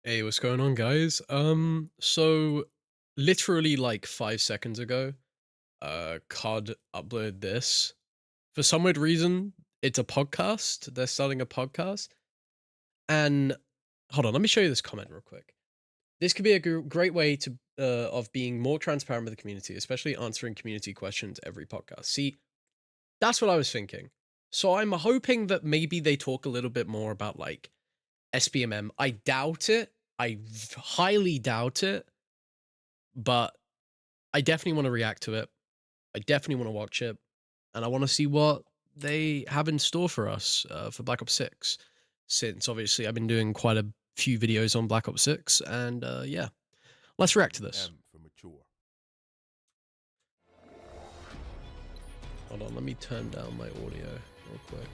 Hey, what's going on, guys? So literally like 5 seconds ago, COD uploaded this. For some weird reason, it's a podcast. They're starting a podcast. And hold on, let me show you this comment real quick. This could be a great way to of being more transparent with the community, especially answering community questions every podcast. See, that's what I was thinking. So I'm hoping that maybe they talk a little bit more about like SBMM. I doubt it. Highly doubt it, but I definitely want to react to it. I definitely want to watch it, and I want to see what they have in store for us for Black Ops 6. Since obviously I've been doing quite a few videos on Black Ops 6, and yeah, let's react to this. M for mature. Hold on, let me turn down my audio real quick.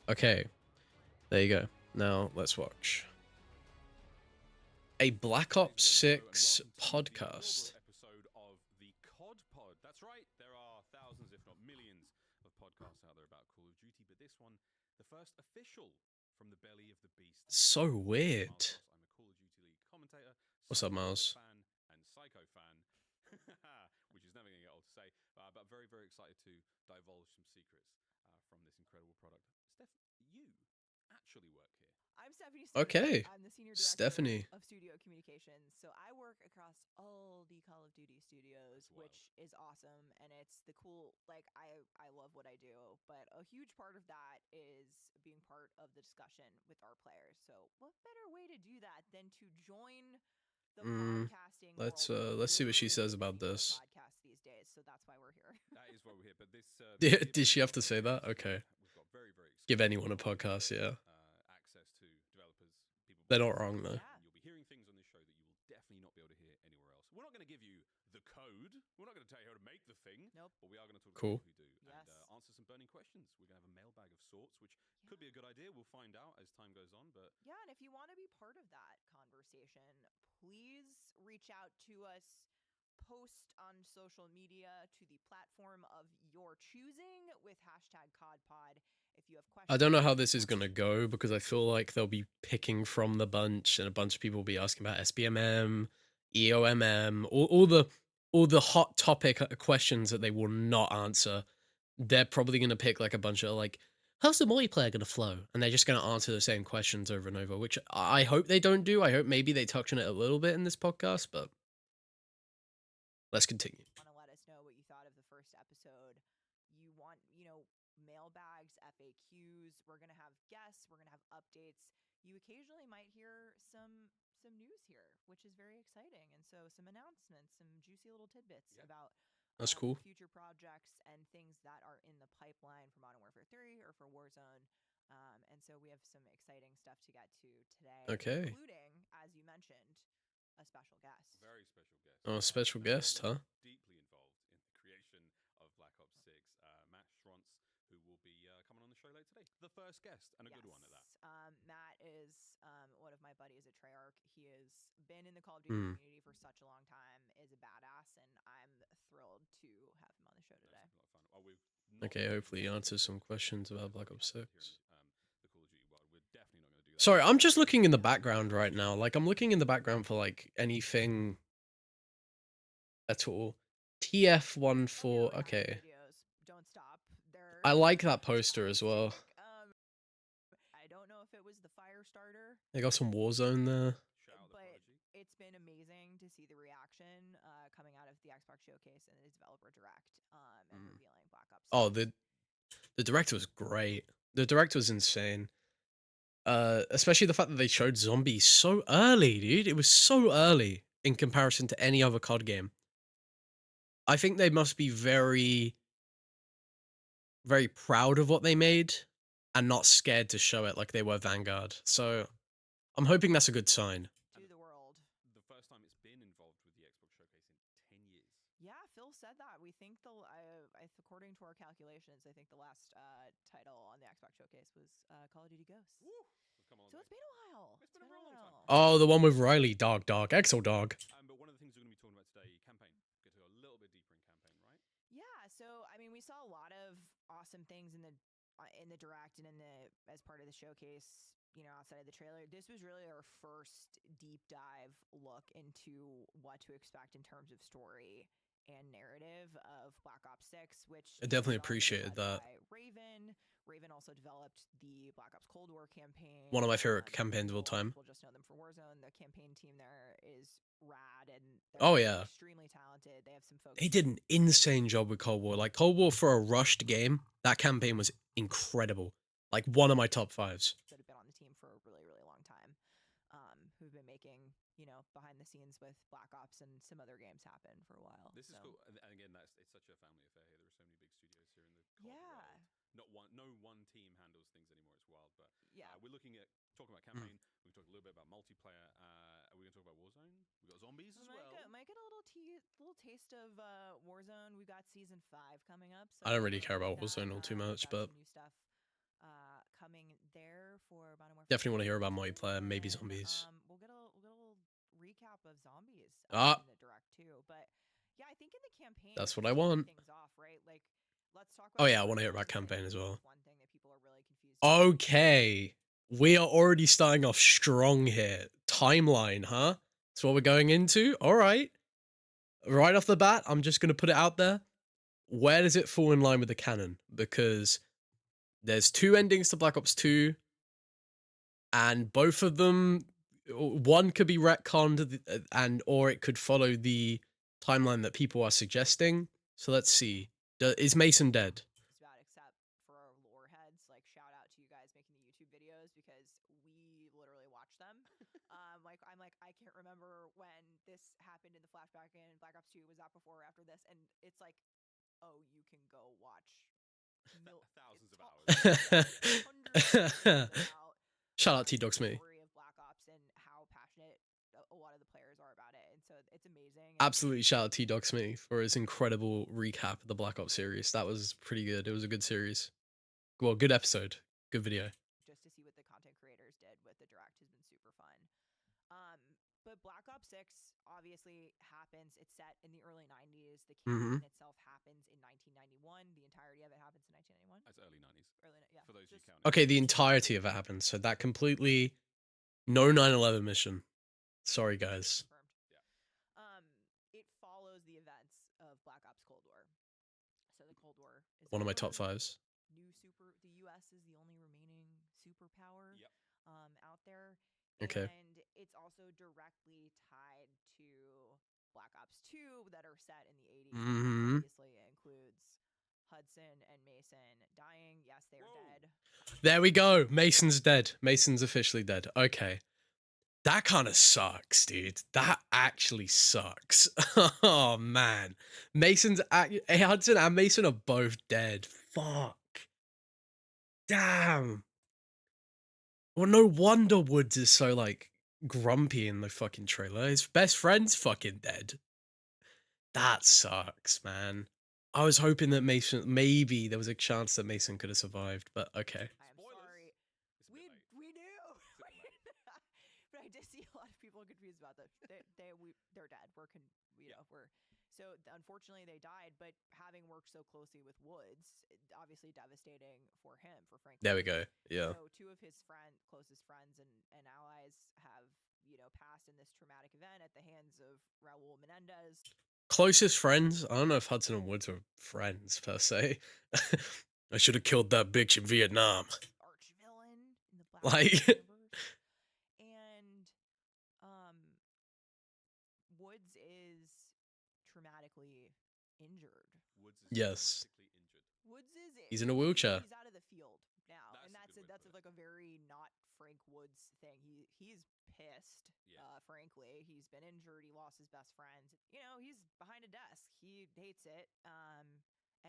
Okay, there you go. Now let's watch a Black Ops 6 podcast. Episode of the COD Pod. That's right. There are thousands, if not millions, of podcasts out there about Call of Duty, but this one, the first official from the belly of the beast. So weird. I'm a Call of Duty League commentator. What's up, Miles? Fan and Psycho fan, which is never going to get old to say, but very, very excited to divulge some secrets from this incredible product. Steph, you actually work here. I'm Stephanie. Okay. I'm the senior director Stephanie of studio communications. So I work across all the Call of Duty studios, which is awesome, and it's the cool. Like I love what I do, but a huge part of that is being part of the discussion with our players. So what better way to do that than to join the podcasting let's world? let's see what she Literally says about everybody this. does podcasts these days, so that's why we're here. That is why we're here. But this Did she have to say that? Okay. We've got very Give anyone a podcast, yeah. access to developers, people. They're not wrong though. Yeah. You'll be hearing things on this show that you will definitely not be able to hear anywhere else. We're not going to give you the code. We're not going to tell you how to make the thing. Nope. But we are going to talk to Cool. people who do Yes. and answer some burning questions. We're going to have a mailbag of sorts, which could be a good idea. We'll find out as time goes on. But yeah, and if you want to be part of that conversation, please reach out to us. Post on social media to the platform of your choosing with hashtag CODPod. If you have questions, I don't know how this is gonna go because I feel like they'll be picking from the bunch, and a bunch of people will be asking about SBMM, EOMM, all the hot topic questions that they will not answer. They're probably gonna pick like a bunch of like, how's the multiplayer gonna flow? And they're just gonna answer the same questions over and over, which I hope they don't do. I hope maybe they touch on it a little bit in this podcast, but let's continue. Want to let us know what you thought of the first episode. You want, mailbags, FAQs. We're going to have guests. We're going to have updates. You occasionally might hear some news here, which is very exciting. And so some announcements, some juicy little tidbits about That's cool. future projects and things that are in the pipeline for Modern Warfare 3 or for Warzone. And so we have some exciting stuff to get to today, Okay. including, as you mentioned, a special guest. very special guest. Oh, special guest, huh? Deeply involved in the creation of Black Ops 6, Matt Schrontz, who will be coming on the show later today. The first guest, and a good one at that. Matt is one of my buddies at Treyarch. He has been in the Call of Duty community for such a long time, is a badass, and I'm thrilled to have him on the show today. Okay, hopefully he answers some questions about Black Ops 6. The Call of Duty world. We're definitely not going to do that. Sorry, I'm just looking in the background right now. Like, I'm looking in the background for, like, anything at all. TF14, okay. Don't stop. I like that poster as well. I don't know if it was the fire starter. They got some Warzone there. But it's been amazing to see the reaction coming out of the Xbox Showcase and the Developer Direct and revealing Black Ops. Oh, the Direct was great. The Direct was insane. Especially the fact that they showed zombies so early, dude. It was so early in comparison to any other COD game. I think they must be very, very proud of what they made and not scared to show it like they were Vanguard. So I'm hoping that's a good sign. To the world. The first time it's been involved with the Xbox Showcase in 10 years. Yeah, Phil said that. We think according to our calculations, I think the last title on the Xbox Showcase was Call of Duty Ghosts. Woo! Come on, so it's been a while. It's been a real long time. Oh, the one with Riley. Dog. Exo dog. But one of the things we're going to be talking about today, campaign. Get to go a little bit deeper in campaign, right? Yeah, so, I mean, we saw a lot of awesome things in the in the direct and as part of the showcase, outside of the trailer, this was really our first deep dive look into what to expect in terms of story and narrative of Black Ops 6, which I definitely is predominantly appreciated led that. by Raven. Raven also developed the Black Ops Cold War campaign. One of my favorite campaigns of all time. People just know them for Warzone. The campaign team there is rad, and Oh they're yeah, extremely talented. They have some folks. he did an insane job with Cold War. Like Cold War for a rushed game, that campaign was incredible. Like one of my top 5s. That have been on the team for a really, really long time, who've been making, behind the scenes with Black Ops and some other games happen for a while. This is cool, and again, it's such a family affair here. There are so many big studios here in the COD world. No one team handles things anymore. It's wild, but we're looking at talking about campaign. We can talk a little bit about multiplayer. Are we going to talk about Warzone? We got zombies as well. Might get a little taste of Warzone. We got season 5 coming up. So I don't really care about Warzone all too much, but some new stuff coming there for Modern Warfare. definitely want to hear about multiplayer, maybe zombies. We'll get a little recap of zombies Ah, in the direct too. But yeah, I think in the campaign, that's to what I kick want. things off, right? Like, let's talk Oh about. yeah, I want to hear about campaign as well. One thing that people are really confused about. Okay, we are already starting off strong here. Timeline, huh? That's what we're going into. All right. Right off the bat, I'm just going to put it out there. Where does it fall in line with the canon? Because there's 2 endings to Black Ops 2, and both of them, one could be retconned, and or it could follow the timeline that people are suggesting. So let's see. Is Mason dead? About except for our lore heads, like shout out to you guys making the YouTube videos because we literally watch them. I can't remember when this happened in the flashback in Black Ops 2. Was that before or after this? And it's like, oh, you can go watch thousands of hours. Hundreds of about Shout out T-Dogs the me. story of Black Ops and how passionate a lot of the players are about it, and so it's amazing. Absolutely shout out T-Dogs me for his incredible recap of the Black Ops series. That was pretty good. It was a good series. Well, good episode. Good video. Just to see what the content creators did with the direct has been super fun. But Black Ops 6 obviously happens. It's set in the early 90s. The campaign itself happens in 1991. The entirety of it happens in 1991. That's early 90s. Yeah. For those you count. Okay, the entirety of it happens. So that completely no 9/11 mission. Sorry, guys. Confirmed. Yeah. It follows the events of Black Ops Cold War. So the Cold War is One of my top 5s. The U.S. is the only remaining superpower out there. Okay. And it's also directly tied to Black Ops 2 that are set in the 80s. Obviously, it includes Hudson and Mason dying. Yes, they are dead. There we go. Mason's dead. Mason's officially dead. Okay. That kind of sucks, dude. That actually sucks. Oh, man. Hudson and Mason are both dead. Fuck. Damn. Well, no wonder Woods is so, like, grumpy in the fucking trailer. His best friend's fucking dead. That sucks, man. I was hoping that maybe there was a chance that Mason could have survived, but okay. I'm sorry. We knew. But I did see a lot of people confused about that. They're dead. So unfortunately they died, but having worked so closely with Woods, obviously devastating for him, for Frank. There we go. Yeah. So 2 of his closest friends and allies have, passed in this traumatic event at the hands of Raul Menendez. Closest friends? I don't know if Hudson and Woods were friends per se. I should have killed that bitch in Vietnam. Arch villain in the Black Ops universe. And Woods is traumatically injured. Yes. Woods is He's in a wheelchair. He's out of the field now, and that's like a very not Frank Woods thing. He's pissed. Frankly, he's been injured. He lost his best friend. He's behind a desk. He hates it. And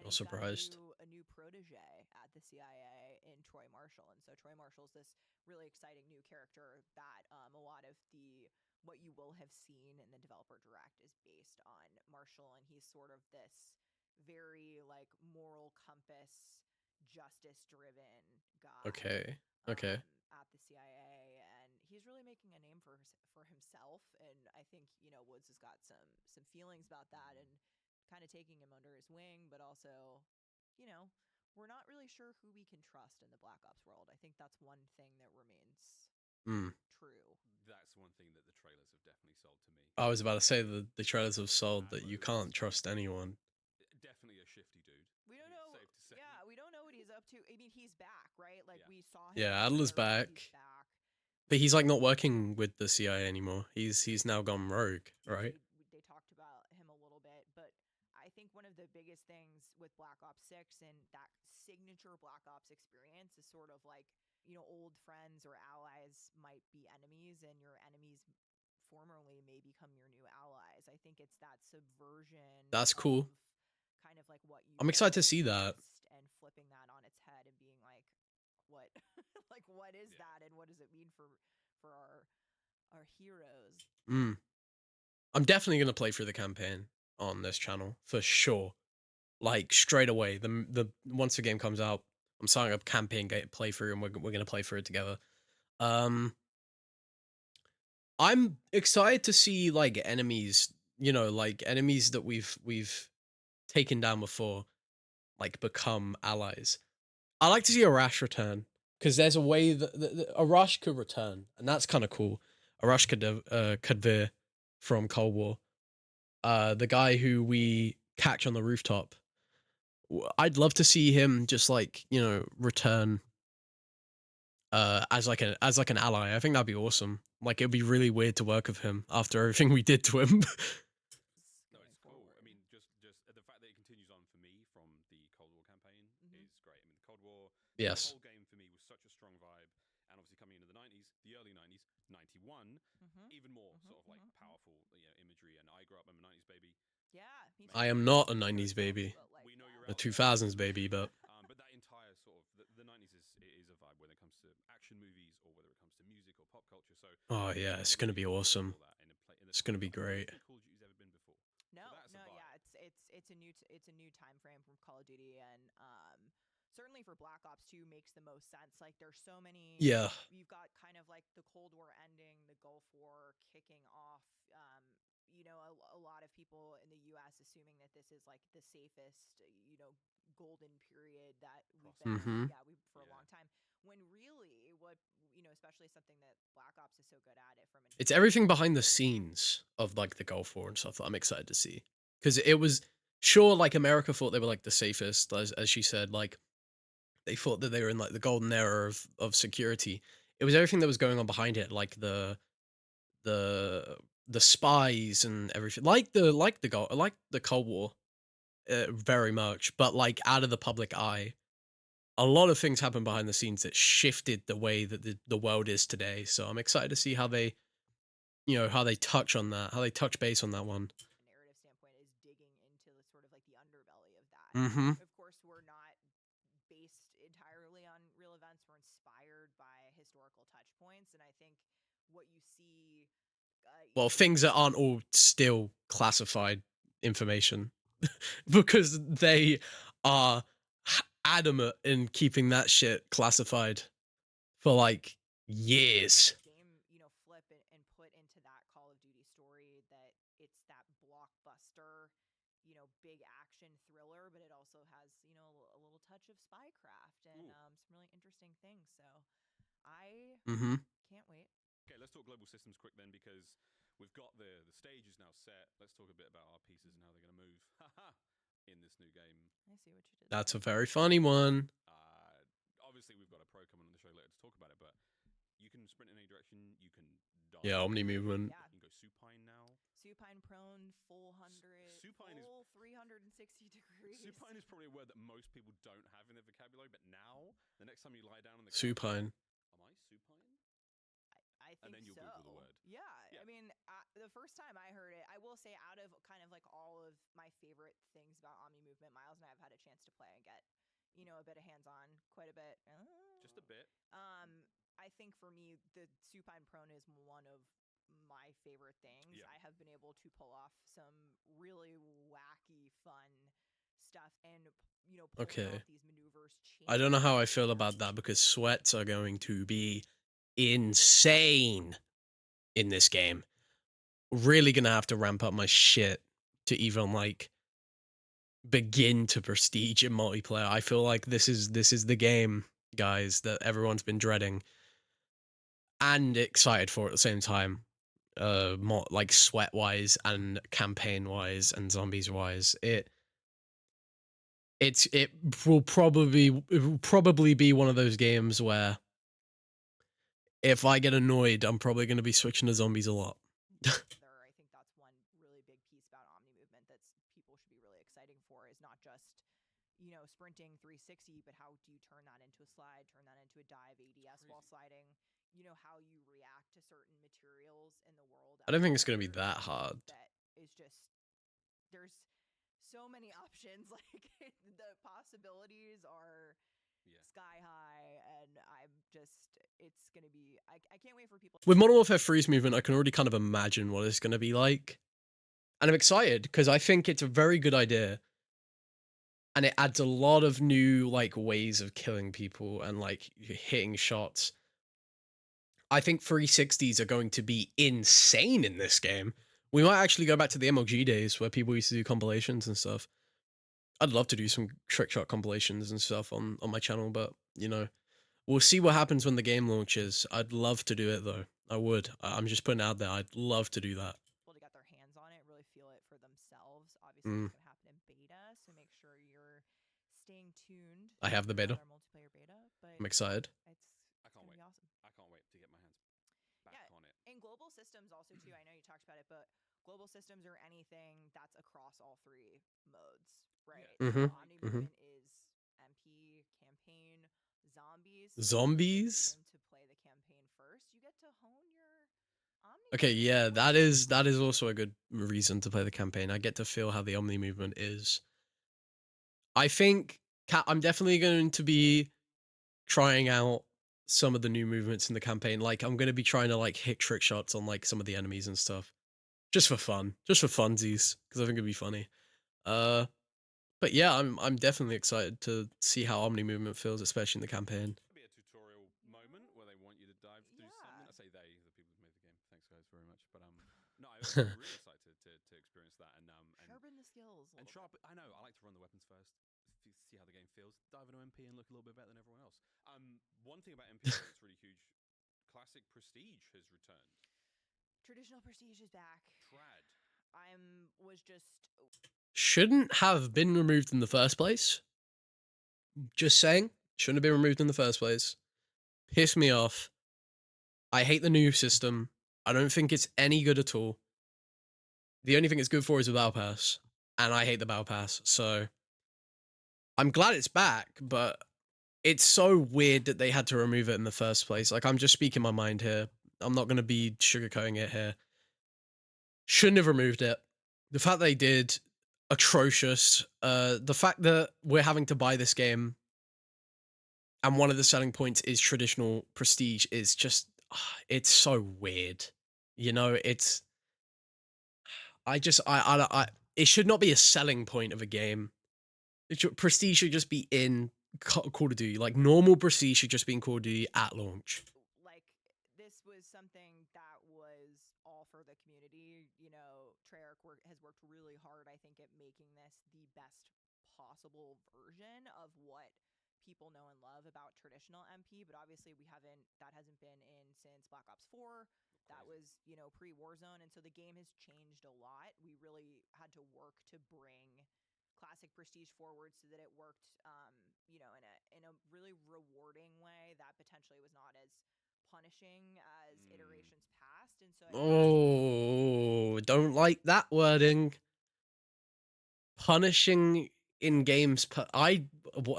Not surprised. A new protege at the CIA in Troy Marshall, and so Troy Marshall's this really exciting new character that a lot of what you will have seen in the developer direct is based on Marshall, and he's sort of this very like moral compass, justice-driven guy. Okay. At the CIA, and he's really making a name for himself. And I think Woods has got some feelings about that, and kind of taking him under his wing, but also, we're not really sure who we can trust in the Black Ops world. I think that's one thing that remains Mm. true. That's one thing that the trailers have definitely sold to me. I was about to say the trailers have sold that you Ammo can't is trust anyone. definitely a shifty dude. We don't It's know. safe to say. Yeah, we don't know what he's up to. I mean, he's back, right? Like Yeah. we saw him. in Yeah, the Adler's trailer, He's back. back. But he's like not working with the CIA anymore. He's now gone rogue, right? They talked about him a little bit, but I think one of the biggest things with Black Ops 6 and that signature Black Ops experience is sort of like, old friends or allies might be enemies, and your enemies formerly may become your new allies. I think it's that subversion That's cool. of kind of like what you I'm excited to see that. and flipping that on its head and being like, what like what is that, and what does it mean for our heroes? Mm. I'm definitely gonna play through the campaign on this channel for sure. Like straight away, the once the game comes out, I'm starting up campaign playthrough, and we're gonna play through it together. I'm excited to see like enemies, like enemies that we've taken down before, like become allies. I like to see Arash return because there's a way that Arash could return, and that's kind of cool. Arash Kadvir from Cold War, the guy who we catch on the rooftop. I'd love to see him just like return as like an ally. I think that'd be awesome. Like it'd be really weird to work with him after everything we did to him. No, it's cool. I mean, just the fact that it continues on for me from the Cold War campaign is great. I mean, the Cold War, Yes. the whole game for me was such a strong vibe, and obviously coming into the 90s, the early 90s, 91, even more sort of like powerful, imagery. And I grew up, I'm a 90s baby. Yeah, me too. I am not a 90s baby. We know you're A out there. 2000s baby, but but that entire sort of the 90s is a vibe, whether it comes to action movies or whether it comes to music or pop culture. So oh yeah, it's gonna be awesome. It's gonna be great. Call of Duty's ever been before. No, So that's a vibe. yeah, it's a new time frame from Call of Duty, and certainly for Black Ops 2 makes the most sense. Like there's so many. Yeah. You've got kind of like the Cold War ending, the Gulf War kicking off. A lot of people in the U.S. assuming that this is like the safest, golden period that we've been in, for a long time. When really, what especially something that Black Ops is so good at it from an It's everything behind the scenes of like the Gulf War and stuff that I'm excited to see. Because it was sure like America thought they were like the safest, as she said, like they thought that they were in like the golden era of security. It was everything that was going on behind it, like the the spies and everything, like the Cold War, very much, but like out of the public eye. A lot of things happen behind the scenes that shifted the way that the world is today. So I'm excited to see how they, how they touch on that, how they touch base on that one. narrative standpoint is digging into the sort of like the underbelly of that. Mm-hmm. Of course, we're not based entirely on real events. We're inspired by historical touch points, and I think what you see. Well, things that aren't all still classified information, because they are adamant in keeping that shit classified for like years. Game, flip and put into that Call of Duty story that it's that blockbuster, big action thriller, but it also has, a little touch of spycraft and some really interesting things. So I can't wait. Okay, let's talk global systems quick then, because we've got the stage is now set. Let's talk a bit about our pieces and how they're going to move in this new game. I see what you did. That's a very funny one. Obviously, we've got a pro coming on the show later to talk about it, but you can sprint in any direction. You can dive. Yeah, omni movement. Yeah. You can go supine now. Supine prone, full 360 degrees. Supine is probably a word that most people don't have in their vocabulary, but now, the next time you lie down on the couch, Supine. am I supine? I think and then you'll so. Google the word. Yeah. I mean, the first time I heard it, I will say, out of kind of like all of my favorite things about Omni Movement, Miles and I have had a chance to play and get, a bit of hands-on, quite a bit. Just a bit. I think for me, the supine prone is one of my favorite things. Yeah. I have been able to pull off some really wacky, fun stuff, and pulling off these maneuvers. I don't know how I feel about that, because sweats are going to be insane in this game. Really gonna have to ramp up my shit to even like begin to prestige in multiplayer. I feel like this is the game, guys, that everyone's been dreading and excited for at the same time. More like sweat wise and campaign wise and zombies wise. It will probably be one of those games where if I get annoyed, I'm probably going to be switching to zombies a lot. I think that's one really big piece about Omni movement that people should be really exciting for is not just sprinting 360, but how do you turn that into a slide, turn that into a dive ADS while sliding? How you react to certain materials in the world. I don't think it's going to be that hard. That is just there's so many options. Like the possibilities are sky high, and it's gonna be. I can't wait for people. With Modern Warfare 3's movement, I can already kind of imagine what it's going to be like, and I'm excited because I think it's a very good idea, and it adds a lot of new like ways of killing people and like hitting shots. I think 360s are going to be insane in this game. We might actually go back to the MLG days where people used to do compilations and stuff. I'd love to do some trick shot compilations and stuff on my channel, but we'll see what happens when the game launches. I'd love to do it though. I would. I'm just putting it out there. I'd love to do that. People to get their hands on it, really feel it for themselves. Obviously, it's gonna happen in beta, so make sure you're staying tuned. I have the beta. Multiplayer beta, but I'm excited. I can't wait. Awesome. I can't wait to get my hands back on it. And global systems also too. I know you talked about it, but global systems are anything that's across all three modes, right? Mm-hmm. Omni movement is MP, campaign, zombies. Zombies? To play the campaign first, you get to hone your Omni. Okay, yeah, that is also a good reason to play the campaign. I get to feel how the Omni movement is. I think I'm definitely going to be trying out some of the new movements in the campaign. Like I'm going to be trying to like hit trick shots on like some of the enemies and stuff. Just for fun. Just for funsies, because I think it'd be funny. But yeah, I'm definitely excited to see how Omni movement feels, especially in the campaign. It'll be a tutorial moment where they want you to dive through something. I say they, the people who made the game. Thanks guys very much. But no, I'm really excited to experience that and sharpen the skills. I know I like to run the weapons first, see how the game feels. Dive into MP and look a little bit better than everyone else. One thing about MP that's really huge, classic prestige has returned. Traditional prestige is back. Trad. Was just shouldn't have been removed in the first place. Just saying, shouldn't have been removed in the first place. Piss me off. I hate the new system. I don't think it's any good at all. The only thing it's good for is the Battle Pass, and I hate the Battle Pass, so I'm glad it's back, but it's so weird that they had to remove it in the first place. Like, I'm just speaking my mind here. I'm not going to be sugarcoating it here. Shouldn't have removed it. The fact they did, atrocious. The fact that we're having to buy this game and one of the selling points is traditional prestige is just, it's so weird. It's, it should not be a selling point of a game. Prestige should just be in Call of Duty. Like, normal prestige should just be in Call of Duty at launch. Like, this was something that was all for the community. Treyarch has worked really hard, I think, at making this the best possible version of what people know and love about traditional MP, but obviously that hasn't been in since Black Ops 4. That was, pre-Warzone, and so the game has changed a lot. We really had to work to bring classic prestige forward so that it worked, in a really rewarding way that potentially was not as punishing as iterations past. And so don't like that wording. Punishing in games.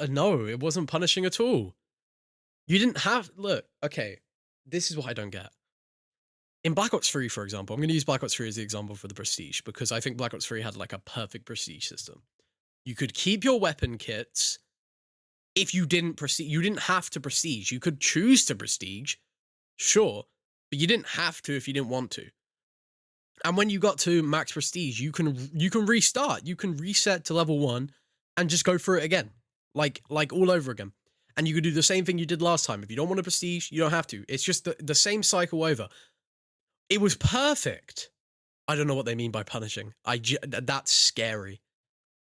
No, it wasn't punishing at all. You didn't have look. Okay, this is what I don't get. In Black Ops 3, for example, I'm going to use Black Ops 3 as the example for the prestige because I think Black Ops 3 had like a perfect prestige system. You could keep your weapon kits if you didn't prestige. You didn't have to prestige. You could choose to prestige, sure, but you didn't have to if you didn't want to. And when you got to max prestige, you can restart. You can reset to level 1 and just go through it again, like all over again. And you could do the same thing you did last time. If you don't want to prestige, you don't have to. It's just the same cycle over. It was perfect. I don't know what they mean by punishing. That's scary.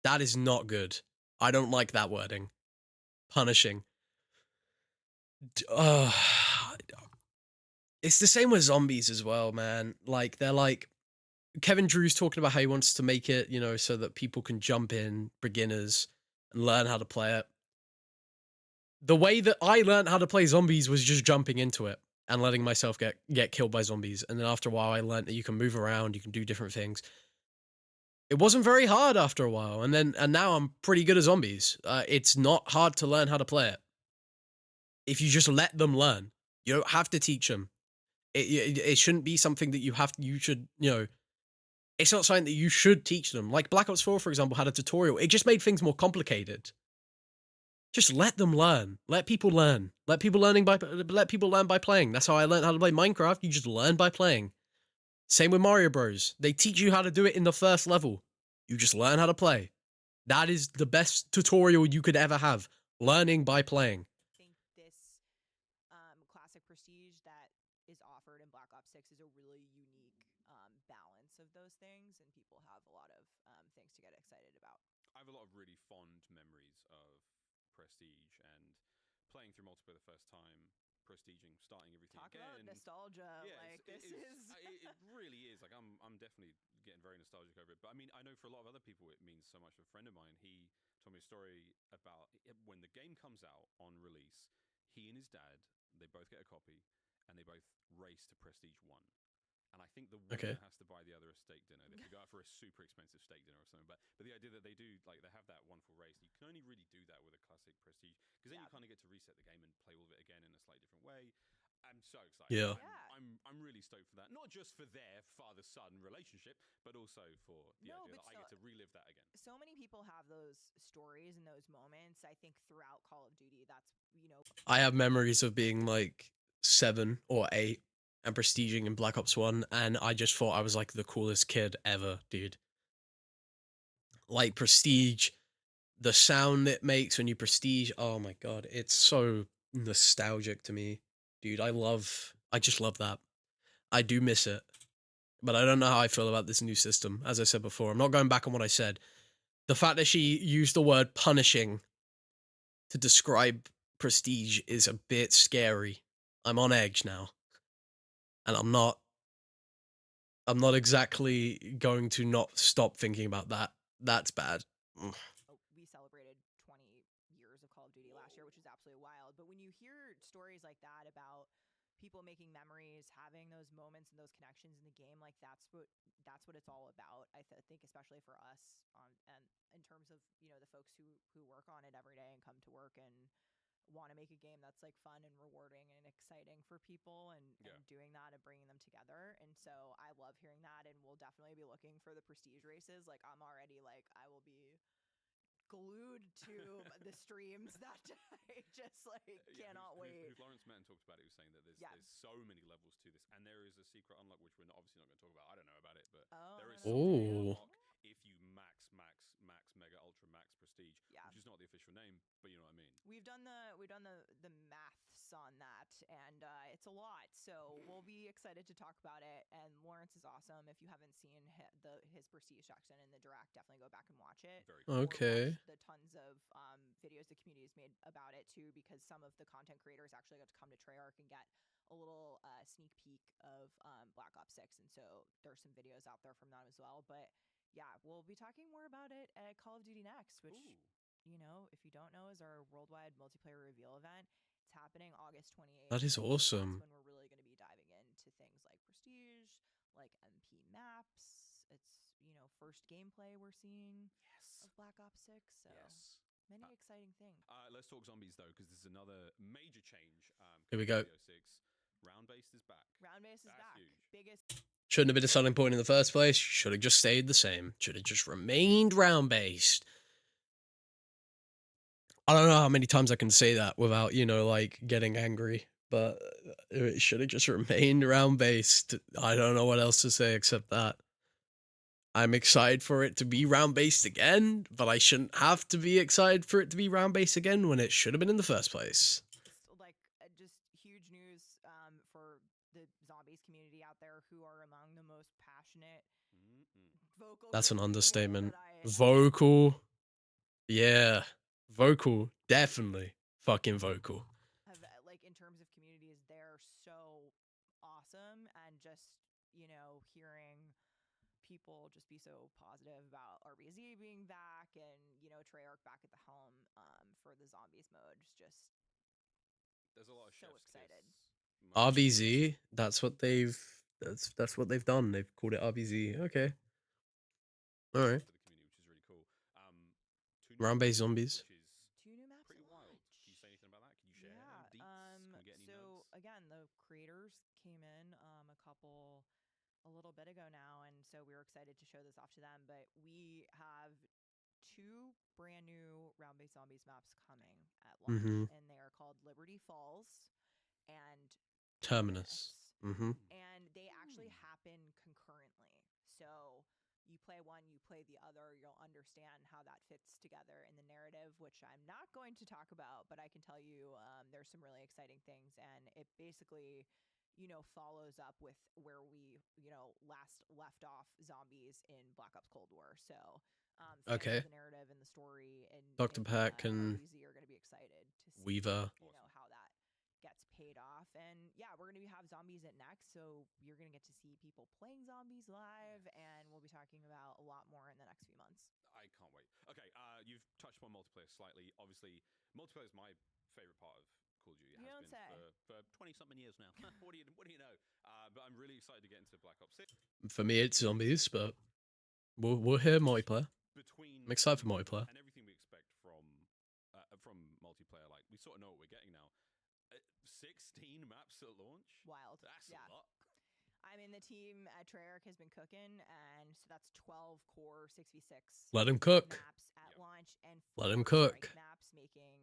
That is not good. I don't like that wording. Punishing. Uh, it's the same with zombies as well, man. Like, they're like, Kevin Drew's talking about how he wants to make it, so that people can jump in, beginners, and learn how to play it. The way that I learned how to play zombies was just jumping into it and letting myself get killed by zombies. And then after a while, I learned that you can move around, you can do different things. It wasn't very hard after a while, and now I'm pretty good at zombies. It's not hard to learn how to play it if you just let them learn. You don't have to teach them. It shouldn't be something that you should, it's not something that you should teach them. Like Black Ops 4, for example, had a tutorial. It just made things more complicated. Just let them learn. Let people learn. Let people learn by playing. That's how I learned how to play Minecraft. You just learn by playing. Same with Mario Bros. They teach you how to do it in the first level. You just learn how to play. That is the best tutorial you could ever have. Learning by playing. I think this classic prestige that is offered in Black Ops 6 is a really unique balance of those things, and people have a lot of things to get excited about. I have a lot of really fond memories of Prestige and playing through multiplayer the first time, prestiging, starting everything Talk again. about nostalgia. Yeah, like this is it really is. Like I'm definitely getting very nostalgic over it. But I mean, I know for a lot of other people it means so much. A friend of mine, he told me a story about when the game comes out on release. He and his dad, they both get a copy, and they both race to Prestige 1. And I think the winner Okay. has to buy the other a steak dinner. They have to go out for a super expensive steak dinner or something. But the idea that they do, like, they have that wonderful race. You can only really do that with a classic Prestige, because then you kind of get to reset the game and play all of it again in a slightly different way. I'm so excited. Yeah. I'm really stoked for that. Not just for their father-son relationship, but also for the idea that I get to relive that again. So many people have those stories and those moments. I think throughout Call of Duty, I have memories of being like 7 or 8 and prestiging in Black Ops 1, and I just thought I was like the coolest kid ever, dude. Like Prestige, the sound it makes when you prestige, oh my god, it's so nostalgic to me. Dude, I just love that. I do miss it. But I don't know how I feel about this new system. As I said before, I'm not going back on what I said. The fact that she used the word punishing to describe prestige is a bit scary. I'm on edge now. And I'm not exactly going to not stop thinking about that. That's bad. we celebrated 20 years of Call of Duty last year, which is absolutely wild. But when you hear stories like that about people making memories, having those moments and those connections in the game, like that's what it's all about. I think especially for us and in terms of the folks who work on it every day and come to work and want to make a game that's like fun and rewarding and exciting for people and doing that and bringing them together. And so I love hearing that, and we'll definitely be looking for the prestige races. Like I'm already like I will be glued to the streams that I just like cannot wait. Who Lawrence met and talked about it, he was saying that there's so many levels to this, and there is a secret unlock which we're obviously not going to talk about. I don't know about it, but there is something unlock if you max mega ultra max prestige, which is not the official name, but you know what I mean. We've done the maths on that, and it's a lot. So we'll be excited to talk about it. And Lawrence is awesome. If you haven't seen his prestige section in the direct, definitely go back and watch it. Very cool. Okay. The tons of videos the community has made about it too, because some of the content creators actually got to come to Treyarch and get a little sneak peek of Black Ops 6, and so there's some videos out there from them as well. But yeah, we'll be talking more about it at Call of Duty Next, which if you don't know, is our worldwide multiplayer reveal event. It's happening August 28th. That is awesome. That's when we're really going to be diving into things like prestige, like MP maps. It's first gameplay we're seeing of Black Ops 6. So many exciting things. Let's talk zombies though, because this is another major change. Here we go. Round-based is back. Round-based is back. Huge. Biggest. Shouldn't have been a selling point in the first place. Should have just stayed the same. Should have just remained round-based. I don't know how many times I can say that without, like getting angry, but it should have just remained round-based. I don't know what else to say except that. I'm excited for it to be round-based again, but I shouldn't have to be excited for it to be round-based again when it should have been in the first place. Like, just huge news for the zombies community out there, who are among the most passionate, vocal. That's an understatement. Vocal. Yeah. Vocal. Definitely. Fucking vocal. Like in terms of communities, they're so awesome, and just hearing people just be so positive about RBZ being back, and Treyarch back at the helm for the zombies mode. Just There's a lot of so chef's excited. kiss moments. RBZ. That's what they've done. They've called it RBZ. Okay. All right. For the community, which is really cool. Two new Round maps, based zombies. which is Two new maps pretty at wild. launch. Can you say anything about that? Can you share Yeah. deets? Can we get any So notes? again, the creators came in a little bit ago now, and so we were excited to show this off to them. But we have two brand new round-based zombies maps coming at launch, Mm-hmm. and they are called Liberty Falls and Terminus. Terminus. Mm-hmm. And they actually happen concurrently. So you play one, you play the other, you'll understand how that fits together in the narrative, which I'm not going to talk about, but I can tell you there's some really exciting things. And it basically, follows up with where we, last left off zombies in Black Ops Cold War. So fans Okay. of the narrative and the story and Dr. Pack and RBZ are going to be excited to see, Weaver. how that gets paid off. And yeah, we're going to have zombies at next, so you're going to get to see people playing zombies live, and we'll be talking about a lot more in the next few months. I can't wait. Okay, you've touched on multiplayer slightly. Obviously, multiplayer is my favorite part of Call of Duty. It has been for 20-something years now. What do you know? But I'm really excited to get into Black Ops 6. For me, it's zombies, but we'll hear multiplayer. Between I'm excited for Omni multiplayer. and everything we expect from multiplayer, like we sort of know what we're getting now. 16 maps at launch. Wild. That's Yeah. a lot. I mean, the team at Treyarch has been cooking, and so that's 12 core 6v6 Let him cook. maps at launch, and Let him 4 cook. strike maps making,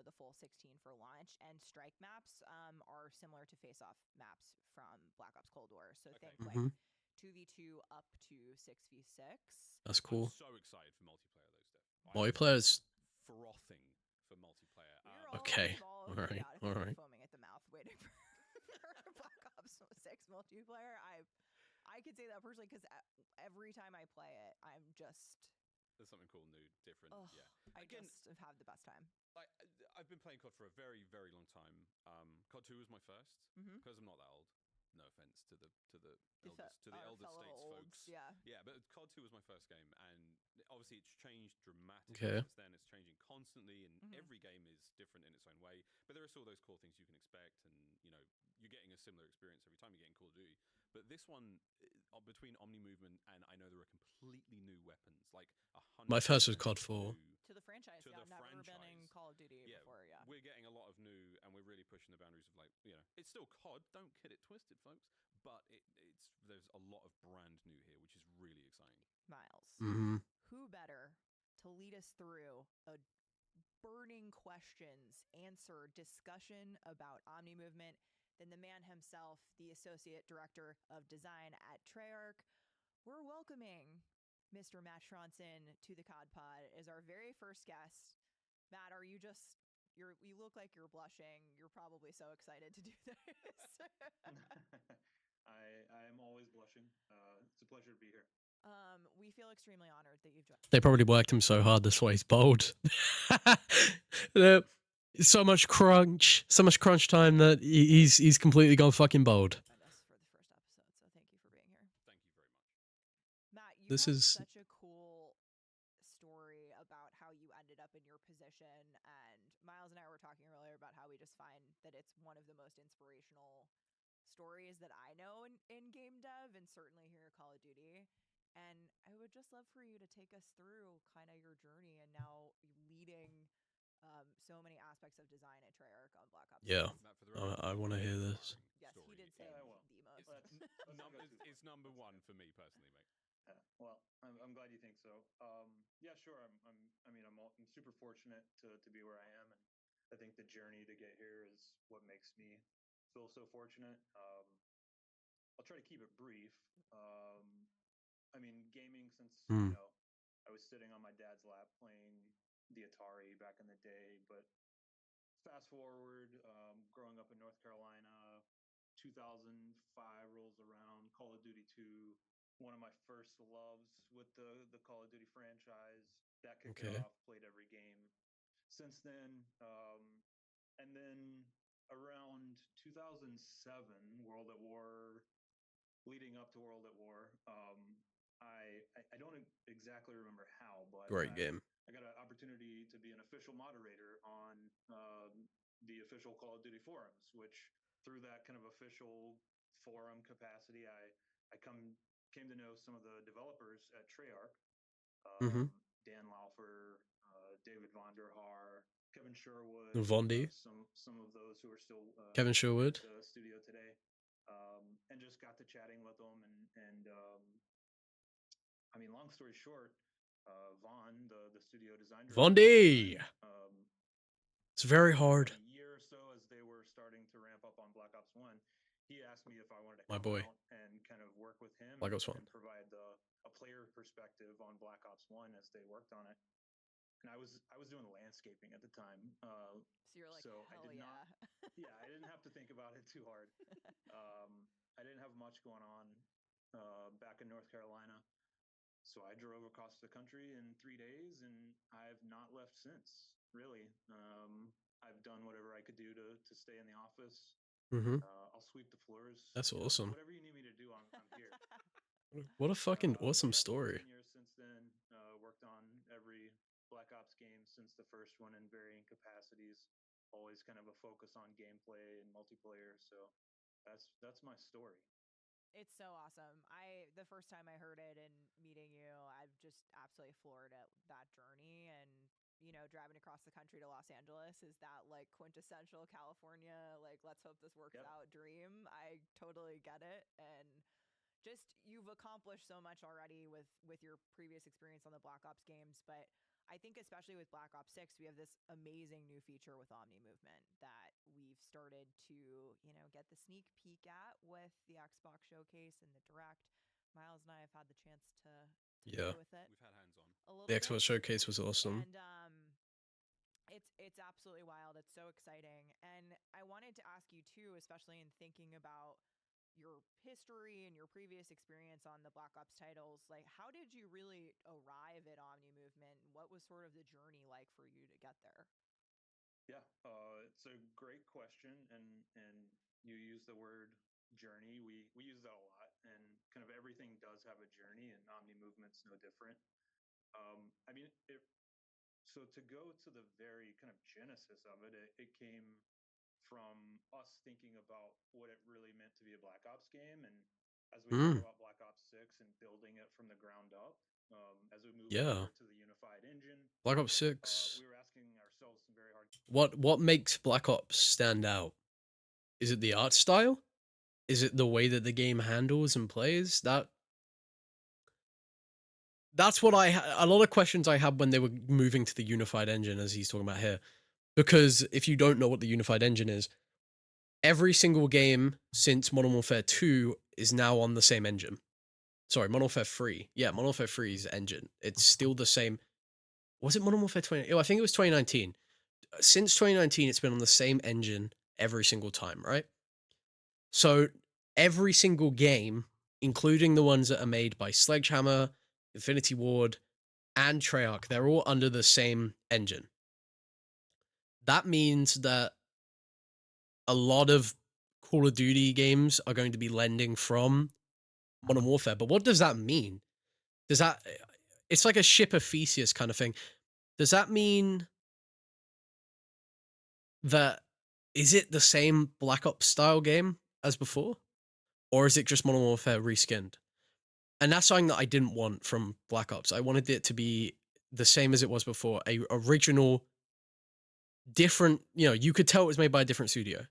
the full 16 for launch. And strike maps are similar to face-off maps from Black Ops Cold War. So think like Mhm. 2v2 up to 6v6. That's I'm cool. so excited for multiplayer though, Steph. Multiplayer's Frothing for multiplayer. We're all okay. involved, All right. chaotically All right. foaming at the mouth, waiting for Black Ops 6 multiplayer. I could say that personally because every time I play it, I'm just There's something cool, new, different. Yeah. I Again, just have had the best time. I've been playing COD for a very, very long time. COD 2 was my first because I'm not that old. No offense to the elder fellow states olds, folks. yeah. Yeah, but COD 2 was my first game, and obviously it's changed dramatically Okay. since then. It's changing constantly, and every game is different in its own way. But there are still those core things you can expect, and you're getting a similar experience every time you get in Call of Duty. But this one, between Omni movement and I know there are completely new weapons, like 100. My first was COD 4. To the franchise, To yeah, the I've never been in franchise. Call of Duty before, yeah. We're getting a lot of new, and we're really pushing the boundaries of it's still COD. Don't get it twisted, folks. But there's a lot of brand new here, which is really exciting. Miles, Mm-hmm. who better to lead us through a burning questions answer discussion about Omni movement than the man himself, the associate director of design at Treyarch? We're welcoming Mr. Matt Schronson to the COD Pod as our very first guest. Matt, are you just you look like you're blushing. You're probably so excited to do this. I am always blushing. It's a pleasure to be here. We feel extremely honored that you've joined. They probably worked him so hard. That's why he's bold. So much crunch time that he's completely gone fucking bold. For the first episode, so thank you for being here. Thank you very much, Matt. You This have is such a cool story about how you ended up in your position, and Miles and I were talking earlier about how we just find that it's one of the most inspirational stories that I know in game dev, and certainly here at Call of Duty. And I would just love for you to take us through kind of your journey and now leading so many aspects of design at Treyarch on Black Ops. yeah. Matt. For the record, I want to hear this. Yes, he did say Yeah, well, the most. It's number one for me personally, mate. Well, I'm glad you think so. Yeah, sure. I'm super fortunate to be where I am, and I think the journey to get here is what makes me feel so fortunate. I'll try to keep it brief. Gaming since I was sitting on my dad's lap playing the Atari back in the day, but fast forward, growing up in North Carolina, 2005 rolls around, Call of Duty 2, one of my first loves with the Call of Duty franchise. that kicked it Okay. off. Played every game since then. And then around 2007, World at War, leading up to World at War, I don't exactly remember how, but Great game. I got an opportunity to be an official moderator on the official Call of Duty forums, which through that kind of official forum capacity, I came to know some of the developers at Treyarch, Mm-hmm. Dan Laufer, David Vonderhaar, Kevin Sherwood, Vondi. some of those who are still Kevin at Sherwood. the studio today, and just got to chatting with them. And I mean, long story short, Vaughn, the studio design director, Vondi. It's very hard. a year or so as they were starting to ramp up on Black Ops 1, he asked me if I wanted to My come boy. out and kind of work with him Black Ops 1. and provide a player perspective on Black Ops 1 as they worked on it. And I was doing landscaping at the time, So you're like, so hell I did yeah. not. Yeah, I didn't have to think about it too hard. I didn't have much going on back in North Carolina, so I drove across the country in 3 days, and I've not left since. Really, I've done whatever I could do to stay in the office. Mm-hmm. I'll sweep the floors. That's awesome. Whatever you need me to do, I'm here. What a fucking awesome Yeah, story. 10 years since then. Worked on every Black Ops game since the first one in varying capacities. Always kind of a focus on gameplay and multiplayer. So that's my story. It's so awesome. The first time I heard it and meeting you, I'm just absolutely floored at that journey. And driving across the country to Los Angeles is that like quintessential California, like let's hope this works Yep. out dream. I totally get it. And just you've accomplished so much already with your previous experience on the Black Ops games, but I think especially with Black Ops 6, we have this amazing new feature with Omni Movement that we've started to, get the sneak peek at with the Xbox showcase and the direct. Miles and I have had the chance to Yeah. play with it. We've had hands on. A little The bit. Xbox showcase was awesome. And it's absolutely wild. It's so exciting. And I wanted to ask you too, especially in thinking about your history and your previous experience on the Black Ops titles, like how did you really arrive at Omni Movement? What was sort of the journey like for you to get there? Yeah, it's a great question, and you use the word journey. We use that a lot, and kind of everything does have a journey, and Omni Movement's no different. I mean, so to go to the very kind of genesis of it, it came from us thinking about what it really meant to be a Black Ops game, and as we thought about Black Ops 6 and building it from the ground up, as we moved Yeah. over to the unified engine, Black Ops 6. we were asking ourselves some very hard. What makes Black Ops stand out? Is it the art style? Is it the way that the game handles and plays? That's what a lot of questions I had when they were moving to the unified engine, as he's talking about here. Because if you don't know what the unified engine is, every single game since Modern Warfare 2 is now on the same engine. Sorry, Modern Warfare 3. Yeah, Modern Warfare 3's engine. It's still the same. Was it Modern Warfare 20? Oh, I think it was 2019. Since 2019, it's been on the same engine every single time, right? So every single game, including the ones that are made by Sledgehammer, Infinity Ward, and Treyarch, they're all under the same engine. That means that a lot of Call of Duty games are going to be lending from Modern Warfare. But what does that mean? It's like a ship of Theseus kind of thing. Does that mean that, is it the same Black Ops style game as before? Or is it just Modern Warfare reskinned? And that's something that I didn't want from Black Ops. I wanted it to be the same as it was before, a original, different, you could tell it was made by a different studio.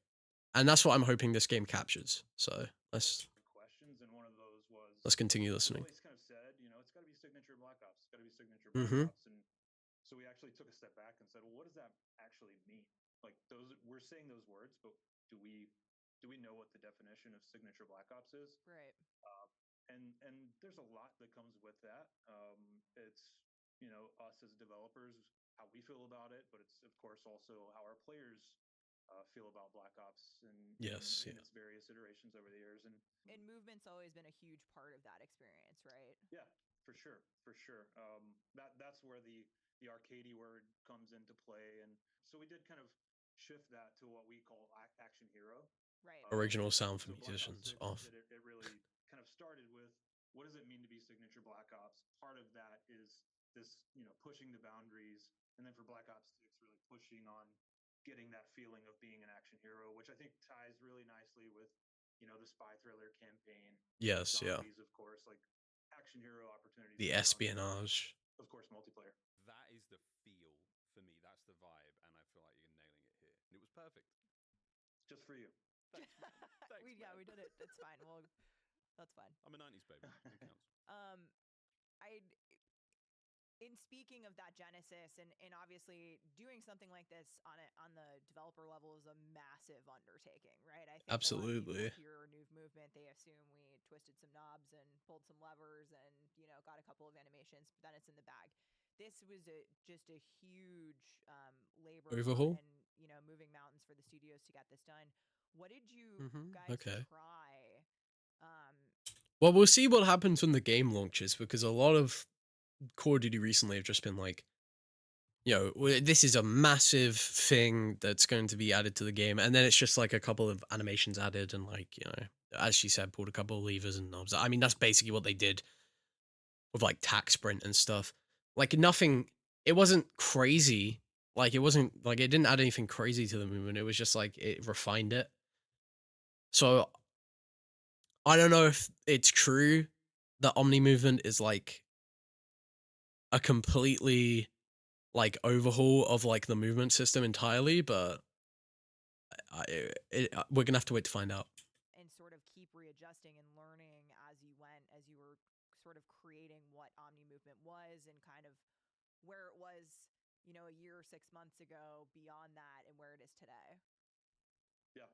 And that's what I'm hoping this game captures. So let's questions, and one of those was continue listening. Always kind of said, it's got to be signature Black Ops. It's got to be signature Black Ops. And so we actually took a step back and said, well, what does that actually mean? Like we're saying those words, but do we know what the definition of signature Black Ops is? Right. And there's a lot that comes with that. It's us as developers, how we feel about it, but it's of course also how our players feel about Black Ops and in its various iterations over the years. And movement's always been a huge part of that experience, right? Yeah, for sure. That's where the arcadey word comes into play, and so we did kind of shift that to what we call action hero. Right. Original sound for So Black Ops musicians 6, off. it really kind of started with what does it mean to be signature Black Ops? Part of that is this, pushing the boundaries, and then for Black Ops 6, really pushing on getting that feeling of being an action hero, which I think ties really nicely with, the spy thriller campaign, Yes, yeah. zombies, of course, like action hero opportunities The there, and espionage. of course multiplayer. That is the feel for me. That's the vibe, and I feel like you're nailing it here. And it was perfect. Just for you. Thanks, man. Thanks, Yeah, man. we did it. It's fine. Well, that's fine. I'm a '90s baby. It counts. I in speaking of that genesis and obviously doing something like this on the developer level is a massive undertaking, right? I think a lot of people Absolutely. hear new movement, they assume we twisted some knobs and pulled some levers and got a couple of animations, but then it's in the bag. This was just a huge labor Overhaul? and moving mountains for the studios to get this done. What did you guys Okay. try? Well, we'll see what happens when the game launches, because a lot of Call of Duty recently have just been like, this is a massive thing that's going to be added to the game, and then it's just like a couple of animations added, and like, as she said, pulled a couple of levers and knobs. I mean, that's basically what they did with like tac sprint and stuff. Like nothing, it wasn't crazy. Like it wasn't like it didn't add anything crazy to the movement. It was just like it refined it. So I don't know if it's true that Omni movement is like a completely like overhaul of like the movement system entirely, but we're gonna have to wait to find out. And sort of keep readjusting and learning as you went, as you were sort of creating what Omni movement was and kind of where it was, a year or 6 months ago, beyond that, and where it is today. Yeah.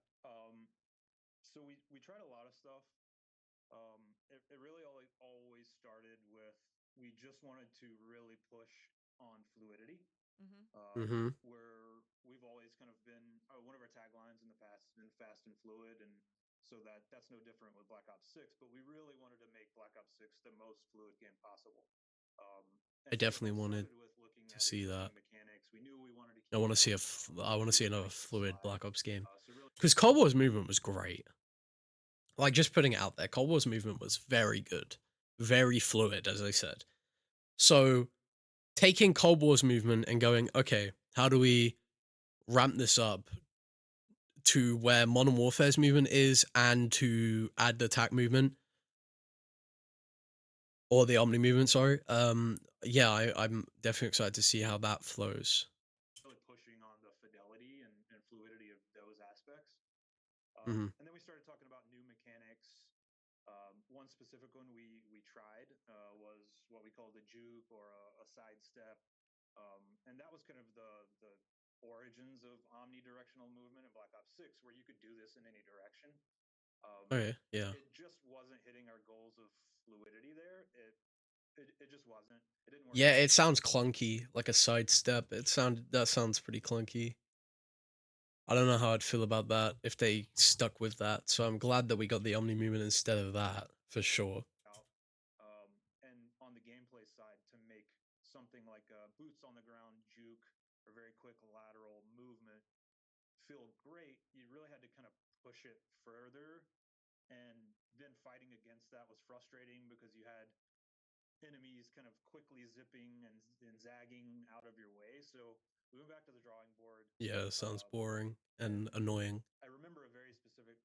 So we tried a lot of stuff. It really always started with we just wanted to really push on fluidity. Mm-hmm. Where we've always kind of been one of our taglines in the past has been fast and fluid, and so that's no different with Black Ops 6. But we really wanted to make Black Ops 6 the most fluid game possible. And I so definitely that wanted started with looking to at see that. existing mechanics. We knew we wanted to I keep want to see I want to see another nice and fluid slide. Black Ops game, So really, because Cold War's movement was great. Like just putting it out there, Cold War's movement was very good, very fluid, as I said. So taking Cold War's movement and going, okay, how do we ramp this up to where Modern Warfare's movement is, and to add the attack movement or the Omni movement? Sorry. Yeah, I'm definitely excited to see how that flows. really pushing on the fidelity and fluidity of those aspects. Mm-hmm. And then we started talking about new mechanics. One specific one we tried was what we call the juke or a sidestep, and that was kind of the origins of omnidirectional movement in Black Ops 6, where you could do this in any direction. Okay. Yeah. It just wasn't hitting our goals of fluidity there. It just wasn't. It didn't work Yeah, out. it sounds clunky, like a sidestep. That sounds pretty clunky. I don't know how I'd feel about that if they stuck with that. So I'm glad that we got the Omni movement instead of that, for sure. Out. And on the gameplay side, to make something like a boots on the ground juke or very quick lateral movement feel great, you really had to kind of push it further. And then fighting against that was frustrating because you had enemies kind of quickly zipping and zagging out of your way. So we went back to the drawing board. Yeah, sounds boring And and annoying. I remember a very specific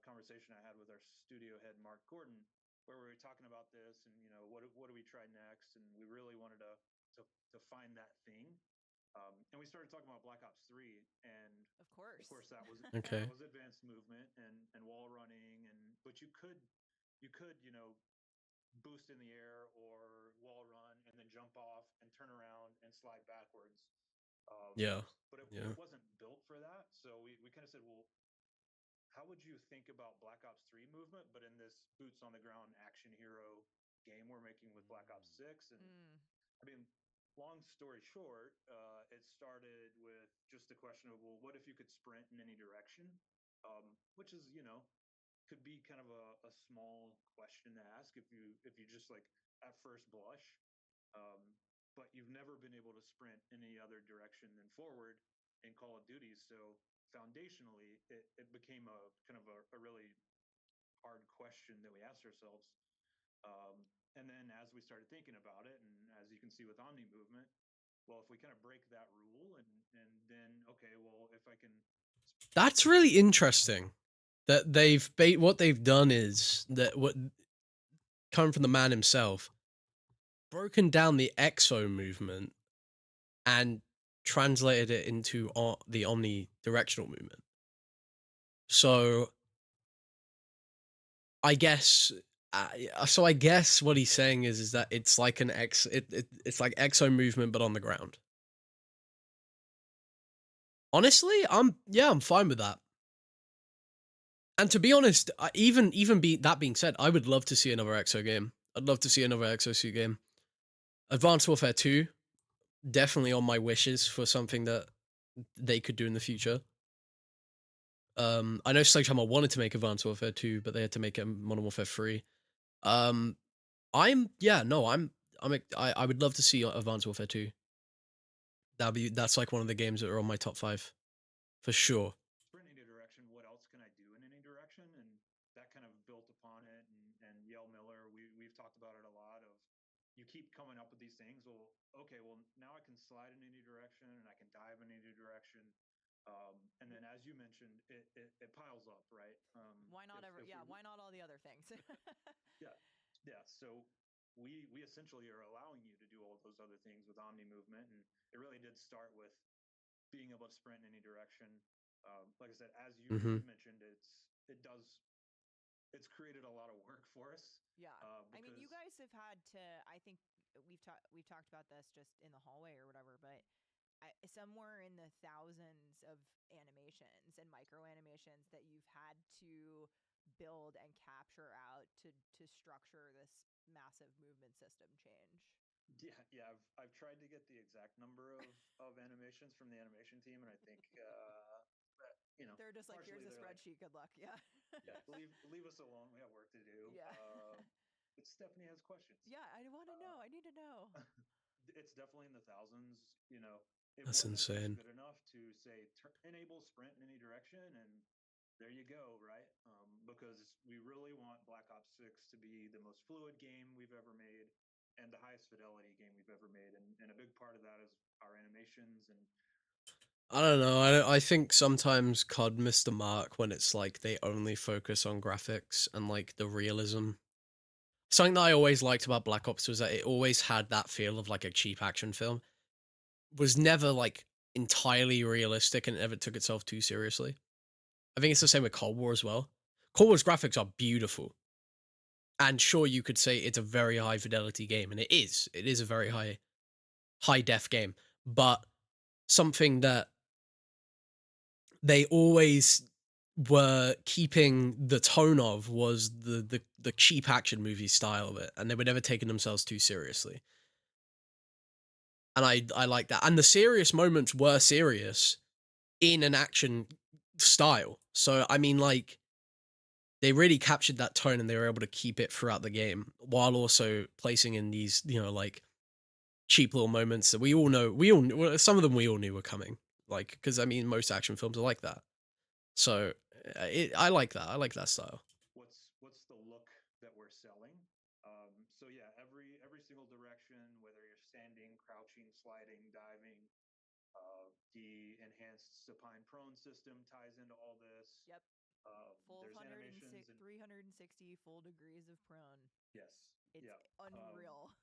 conversation I had with our studio head, Mark Gordon, where we were talking about this and what do we try next, and we really wanted to find that thing. And we started talking about Black Ops 3, and Of course. that was Okay. advanced movement and wall running, but you could boost in the air or wall run and then jump off and turn around and slide backwards. Yeah. But Yeah. it wasn't built for that. So we kind of said, well, how would you think about Black Ops 3 movement, but in this boots on the ground action hero game we're making with Black Ops 6? And I mean, long story short, it started with just the question of, well, what if you could sprint in any direction? Which is, could be kind of a small question to ask if you just like at first blush. Um, but you've never been able to sprint in any other direction than forward in Call of Duty. So foundationally, it became a kind of a really hard question that we asked ourselves. And then as we started thinking about it, and as you can see with Omni movement, well, if we kind of break that rule and then, okay, well, if I can. That's really interesting that what they've done is that what coming from the man himself, broken down the exo movement and translated it into the omnidirectional movement. So I guess I guess what he's saying is that it's like it's like exo movement but on the ground. Honestly, I'm fine with that. And to be honest, that being said, I would love to see another exo game. I'd love to see another exosuit game. Advanced Warfare 2, definitely on my wishes for something that they could do in the future. I know Sledgehammer wanted to make Advanced Warfare 2, but they had to make it Modern Warfare 3. I would love to see Advanced Warfare 2. That's like one of the games that are on my top 5 for sure. Sprint in any direction. What else can I do in any direction? And that kind of built upon it. And Yale Miller, we've talked about it a lot. Of you keep coming up with these things. Well, okay, well now I can slide in any direction and I can dive in any direction. And then, as you mentioned, it piles up, right? Why not why not all the other things? yeah. So we essentially are allowing you to do all those other things with Omni movement, and it really did start with being able to sprint in any direction. Like I said, as you mentioned, it's created a lot of work for us. Yeah, I mean, you guys have had to. I think we've talked about this just in the hallway or whatever, but somewhere in the thousands of animations and micro animations that you've had to build and capture out to structure this massive movement system change. Yeah. I've tried to get the exact number of animations from the animation team, and I think they're just like, here's a spreadsheet. Good luck. Yeah. leave us alone. We have work to do. Yeah. But Stephanie has questions. Yeah, I want to know. I need to know. It's definitely in the thousands. It That's insane. Good enough to say enable sprint in any direction, and there you go, right? Because we really want Black Ops 6 to be the most fluid game we've ever made and the highest fidelity game we've ever made. And a big part of that is our animations. And I don't know. I think sometimes COD missed the mark when it's like they only focus on graphics and like the realism. Something that I always liked about Black Ops was that it always had that feel of like a cheap action film. Was never like entirely realistic and never took itself too seriously. I think it's the same with Cold War as well. Cold War's graphics are beautiful. And sure, you could say it's a very high fidelity game, and it is. It is a very high def game. But something that they always were keeping the tone of was the cheap action movie style of it, and they were never taking themselves too seriously. And I like that. And the serious moments were serious in an action style. So I mean, like, they really captured that tone and they were able to keep it throughout the game while also placing in these, like, cheap little moments that we all some of them we all knew were coming. Like, because I mean, most action films are like that. So I like that. I like that style. What's the look that we're selling? So yeah, every single direction, whether you're standing, crouching, sliding, diving, the enhanced supine prone system ties into all this. Yep. Full There's 360 full degrees of prone. Yes. It's unreal.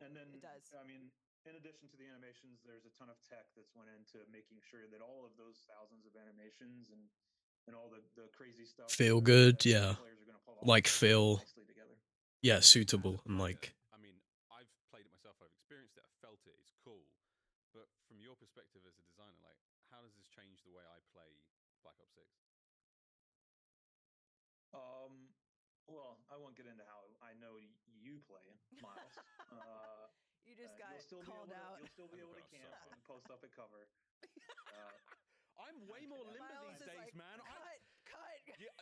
And then it does. I mean, in addition to the animations, there's a ton of tech that's went into making sure that all of those thousands of animations and all the crazy stuff feel good, yeah. Players are going to pull off like feel nicely together. Yeah, suitable and like. I mean, I've played it myself. I've experienced it. I've felt it. It's cool. But from your perspective as a designer, like, how does this change the way I play Black Ops 6? Well, I won't get into how I know you play, Miles. You just got called out. You'll still be able to camp and post up at cover. I'm way more limber these days, like, man. Cut. Yeah,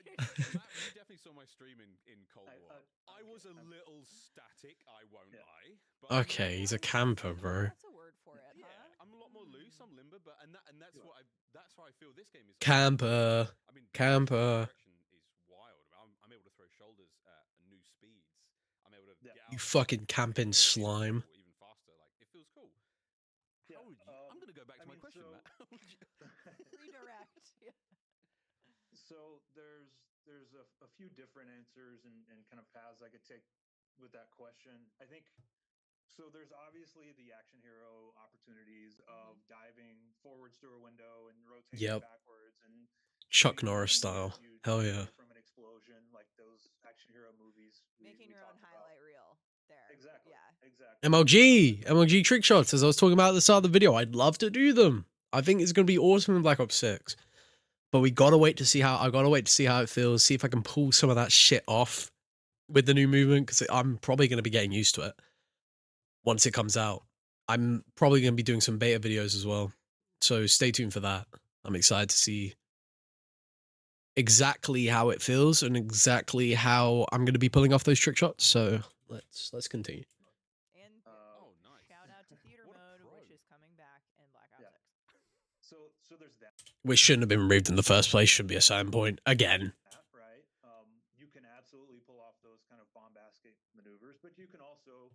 Matt, you definitely saw my my stream in Cold War, I was a little static. I won't lie. But Okay, he's a camper, bro. That's a word for it, yeah, huh? I'm a lot more loose. I'm limber, but that's what that's how I feel. This game is Camper. I mean, Camper. direction is wild. I'm able to throw shoulders at new speeds. I'm able to get out You of fucking camping slime. even faster. Like it feels cool. Yeah, How would you? I'm gonna go back to my question, Matt. Redirect. Yeah. So there's a few different answers and kind of paths I could take with that question. I think so. There's obviously the action hero opportunities of diving forwards through a window and rotating Yep. backwards and Chuck shooting an Norris enemy style. as you Hell get yeah. away from an explosion, like those action hero movies Making we your own talked about. highlight reel there. Exactly. Yeah. Exactly. MLG trick shots, as I was talking about at the start of the video. I'd love to do them. I think it's gonna be awesome in Black Ops 6. But I gotta wait to see how it feels, see if I can pull some of that shit off with the new movement, because I'm probably gonna be getting used to it once it comes out. I'm probably gonna be doing some beta videos as well. So stay tuned for that. I'm excited to see exactly how it feels and exactly how I'm gonna be pulling off those trick shots. So let's continue. And Oh, nice. shout out to theater What a mode, pro. which is coming back in Black Ops Yeah. 6. So there's that. Which shouldn't have been removed in the first place, should be a sign point. Again. Right. You can absolutely pull off those kind of bombastic maneuvers, but you can also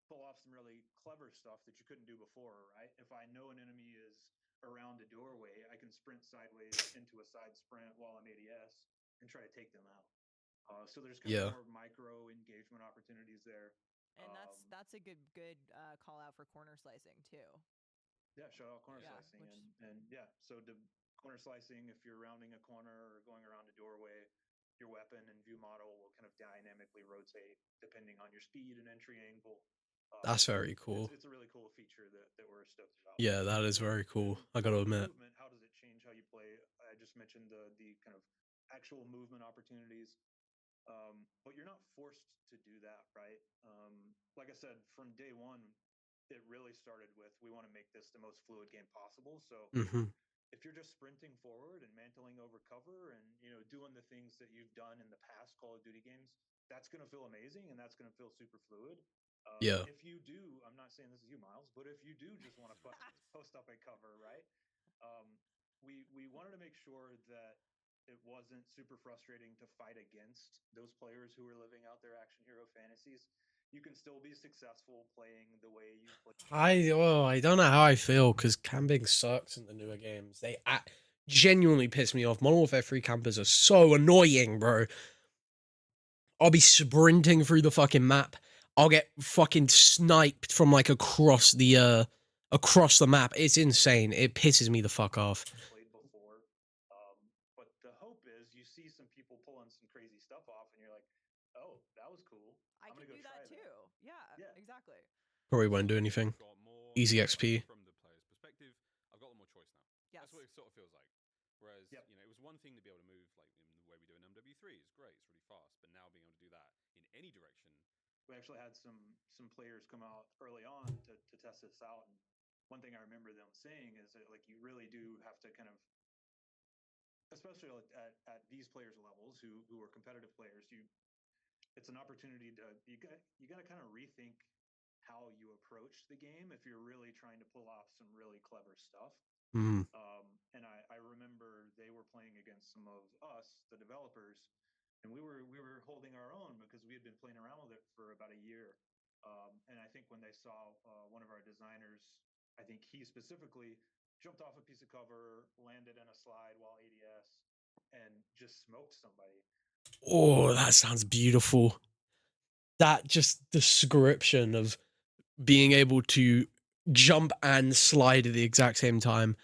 pull off some really clever stuff that you couldn't do before, right? If I know an enemy is around a doorway, I can sprint sideways into a side sprint while I'm ADS and try to take them out. So there's kind of Yeah. more micro engagement opportunities there. And that's a good call out for corner slicing too. Yeah, shout out corner Yeah, slicing and yeah. So corner slicing, if you're rounding a corner or going around a doorway, your weapon and view model will kind of dynamically rotate depending on your speed and entry angle. That's very cool. It's a really cool feature that we're stoked about. Yeah, that is very cool. I gotta admit. Movement, how does it change how you play? I just mentioned the kind of actual movement opportunities. But you're not forced to do that, right? Like I said, from day one, it really started with we want to make this the most fluid game possible. So Mm-hmm. if you're just sprinting forward and mantling over cover and doing the things that you've done in the past Call of Duty games, that's going to feel amazing and that's going to feel super fluid. Yeah. If you do, I'm not saying this is you, Miles, but if you do just want to post up and cover, right? We wanted to make sure that it wasn't super frustrating to fight against those players who are living out their action hero fantasies. You can still be successful playing the way you play. I don't know how I feel, because camping sucks in the newer games. They genuinely piss me off. Modern Warfare 3 campers are so annoying, bro. I'll be sprinting through the fucking map. I'll get fucking sniped from like across the map. It's insane. It pisses me the fuck off. Played before. But the hope is you see some people pulling some crazy stuff off and you're like, oh, that was cool. I I'm can gonna go do try that too. Yeah, exactly. Probably won't do anything. Got more, Easy XP. from the player's perspective, I've got a lot more choice now. Yes. That's what it sort of feels like. Whereas, Yep. it was one thing to be able to move like in the way we do in MW3 is great, it's really fast. But now being able to do that in any direction. We actually had some players come out early on to test this out, and one thing I remember them saying is that like you really do have to kind of, especially at these players' levels who are competitive players, it's an opportunity to you got to kind of rethink how you approach the game if you're really trying to pull off some really clever stuff. Mm. And I remember they were playing against some of us, the developers, and we were holding our own because we had been playing around with it for about a year. And I think when they saw one of our designers, I think he specifically jumped off a piece of cover, landed in a slide while ADS, and just smoked somebody. Oh, that sounds beautiful. That just description of being able to jump and slide at the exact same time.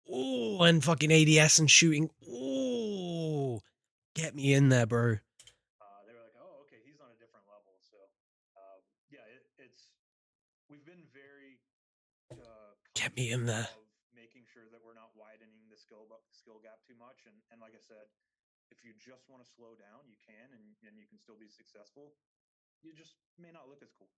Oh, and fucking ADS and shooting. Oh, get me in there, bro. They were like, "Oh, okay, he's on a different level." So, yeah, it's we've been very Get me in there. of making sure that we're not widening the skill gap too much. And like I said, if you just want to slow down, you can, and you can still be successful. You just may not look as cool.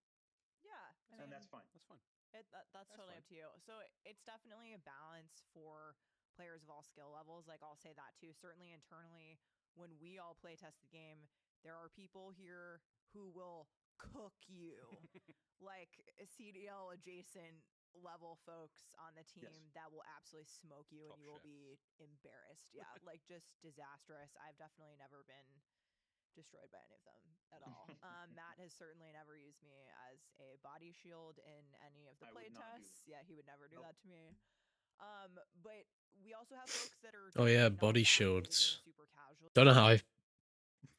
Yeah, and that's fine. That's fine. That's totally up to you. So it's definitely a balance for players of all skill levels. Like I'll say that too. Certainly internally, when we all play test the game, there are people here who will cook you. Like CDL adjacent level folks on the team that will absolutely smoke you and you will be embarrassed. Yeah, like just disastrous. I've definitely never been destroyed by any of them at all. Matt has certainly never used me as a body shield in any of the play tests. Yeah, he would never do that to me. But we also have folks that are Oh yeah, body shields. Don't know how I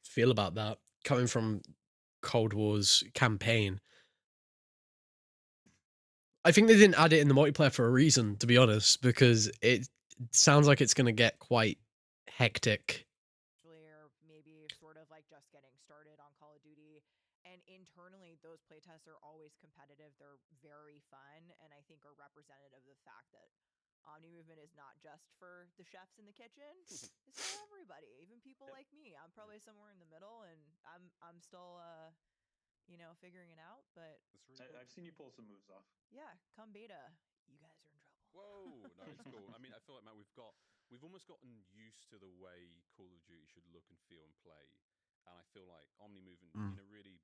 feel about that coming from Cold War's campaign. I think they didn't add it in the multiplayer for a reason, to be honest, because it sounds like it's going to get quite hectic. Or maybe sort of like just getting started on Call of Duty. And internally, those playtests are always competitive. They're very fun, and I think are representative of the fact that Omni Movement is not just for the chefs in the kitchen. It's for everybody, even people like me. I'm probably somewhere in the middle, and I'm still figuring it out. But really I've seen you pull some moves off. Yeah, come beta, you guys are in trouble. Whoa, no, it's cool. I mean, I feel like, Matt, we've almost gotten used to the way Call of Duty should look and feel and play, and I feel like Omni Movement, in a really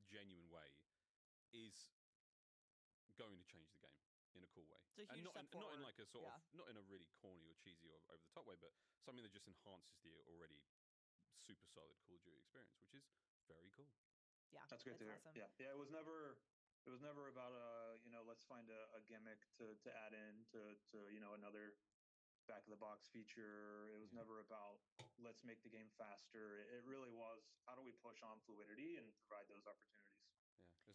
genuine way, is going to change the game in a cool way. And not in like a sort of, not in a really corny or cheesy or over the top way, but something that just enhances the already super solid Call of Duty experience, which is very cool. Yeah, that's great to hear. Awesome. Yeah, it was never about let's find a gimmick to add in to another back of the box feature. It was never about let's make the game faster. It really was how do we push on fluidity and provide those opportunities.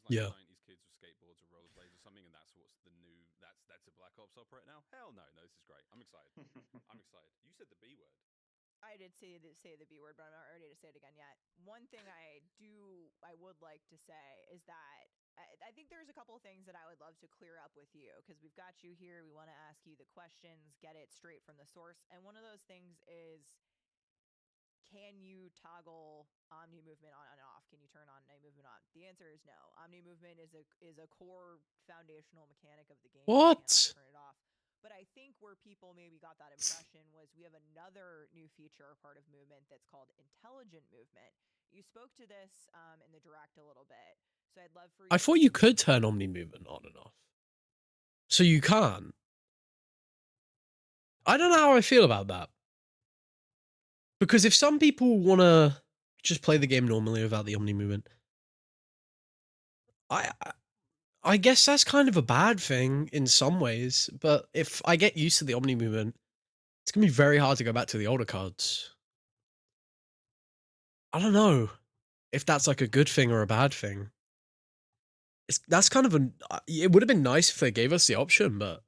Yeah, it's like 90s kids with skateboards or rollerblades or something, and that's what's the new. That's a Black Ops operator now. Hell no, this is great. I'm excited. I'm excited. You said the B word. I did say the B word, but I'm not ready to say it again yet. One thing I would like to say is that I think there's a couple of things that I would love to clear up with you, because we've got you here. We want to ask you the questions, get it straight from the source. And one of those things is, can you toggle Omni Movement on and off? Can you turn on Omni Movement on? The answer is no. Omni Movement is a core foundational mechanic of the game. What? You cannot turn it off. But I think where people maybe got that impression was we have another new feature, part of movement, that's called intelligent movement. You spoke to this in the direct a little bit, so I'd love for you. I thought you could turn Omni Movement on and off. So you can't. I don't know how I feel about that. Because if some people want to just play the game normally without the Omni Movement, I guess that's kind of a bad thing in some ways, but if I get used to the Omni Movement, it's going to be very hard to go back to the older cards. I don't know if that's like a good thing or a bad thing. That's kind of it would have been nice if they gave us the option, but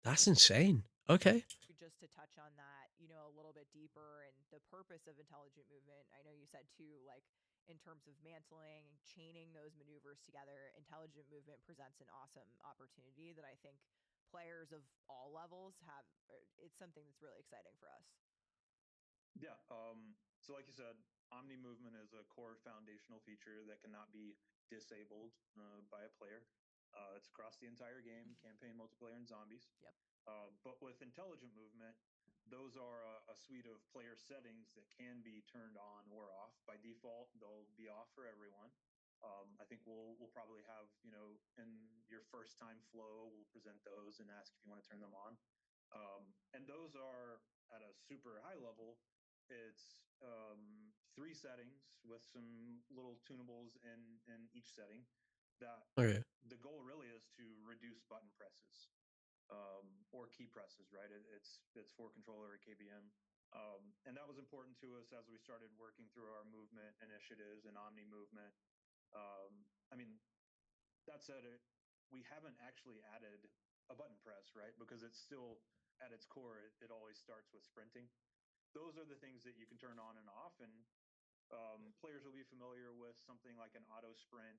that's insane. Okay. Just to touch on that, a little bit deeper, and the purpose of intelligent movement, I know you said too, like, in terms of mantling, chaining those maneuvers together, intelligent movement presents an awesome opportunity that I think players of all levels have. It's something that's really exciting for us. Yeah. So like you said, Omni Movement is a core foundational feature that cannot be disabled by a player. It's across the entire game, campaign, multiplayer, and zombies. Yep. But with intelligent movement, those are a suite of player settings that can be turned on or off. By default, they'll be off for everyone. I think we'll probably have, in your first time flow, we'll present those and ask if you want to turn them on. And those are at a super high level. It's 3 settings with some little tunables in each setting. That the goal really is to reduce button presses. Or key presses, right? It's for controller or KBM. And that was important to us as we started working through our movement initiatives and Omni Movement. I mean, that said, we haven't actually added a button press, right? Because it's still, at its core, it always starts with sprinting. Those are the things that you can turn on and off, and players will be familiar with something like an auto sprint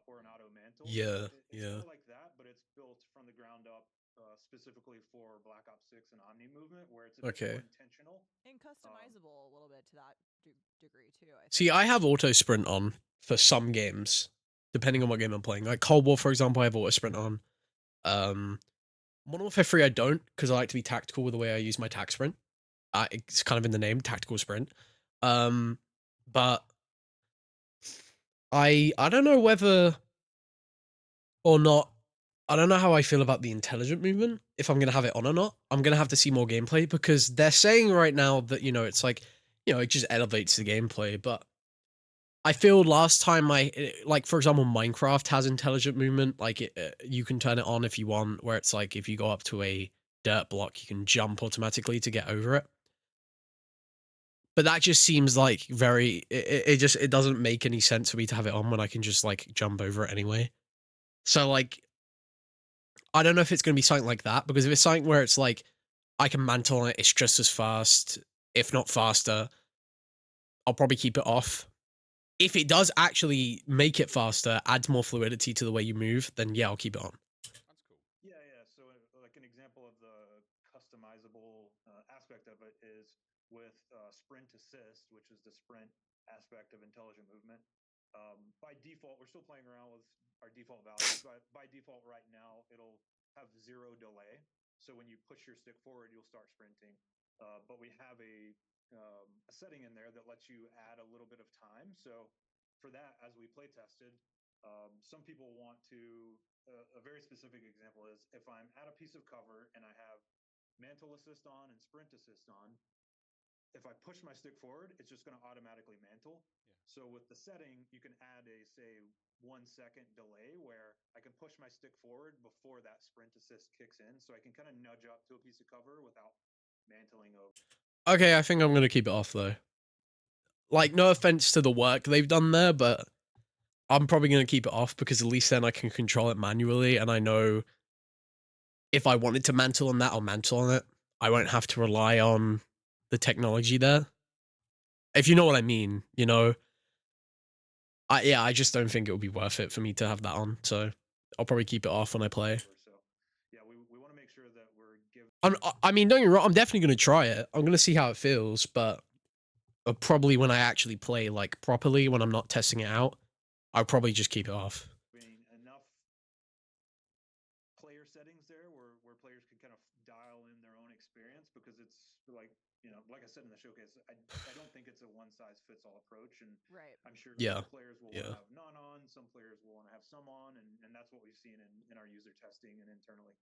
or an auto mantle. Yeah, it's kind of like that, but it's built from the ground up specifically for Black Ops 6 and Omni Movement, where it's a bit more intentional and customizable a little bit to that degree too. See, I have auto sprint on for some games, depending on what game I'm playing. Like Cold War, for example, I have auto sprint on. Modern Warfare 3, I don't, because I like to be tactical with the way I use my tac sprint. It's kind of in the name, tactical sprint. But I don't know whether or not. I don't know how I feel about the intelligent movement, if I'm going to have it on or not. I'm going to have to see more gameplay because they're saying right now that, it's like, it just elevates the gameplay. But I feel last time like, for example, Minecraft has intelligent movement. Like, you can turn it on if you want, where it's like if you go up to a dirt block, you can jump automatically to get over it. But that just seems like it doesn't make any sense for me to have it on when I can just like jump over it anyway. So like, I don't know if it's going to be something like that, because if it's something where it's like I can mantle on it, it's just as fast, if not faster, I'll probably keep it off. If it does actually make it faster, adds more fluidity to the way you move, then yeah, I'll keep it on. That's cool. Yeah, yeah. So, like an example of the customizable aspect of it is with sprint assist, which is the sprint aspect of intelligent movement. By default, we're still playing around with our default values, but by default, right now, it'll have 0 delay. So when you push your stick forward, you'll start sprinting. But we have a setting in there that lets you add a little bit of time. So for that, as we play tested, some people want to. A very specific example is if I'm at a piece of cover and I have mantle assist on and sprint assist on, if I push my stick forward, it's just going to automatically mantle. Yeah. So with the setting, you can add a, say, 1 second delay where I can push my stick forward before that sprint assist kicks in. So I can kind of nudge up to a piece of cover without mantling over. Okay, I think I'm going to keep it off though. Like, no offense to the work they've done there, but I'm probably going to keep it off because at least then I can control it manually, and I know if I wanted to mantle on that, I'll mantle on it. I won't have to rely on the technology there. If you know what I mean, I just don't think it would be worth it for me to have that on. So I'll probably keep it off when I play. So yeah, we want to make sure that we're giving. I mean, don't get me wrong. I'm definitely going to try it. I'm going to see how it feels, but probably when I actually play like properly, when I'm not testing it out, I'll probably just keep it off. Enough player settings there where players can kind of dial in their own experience, because it's like, like I said in the showcase, I don't think it's a one size fits all approach, and Right. I'm sure Yeah. some players will want to have none on, some players will want to have some on, and that's what we've seen in our user testing and internally.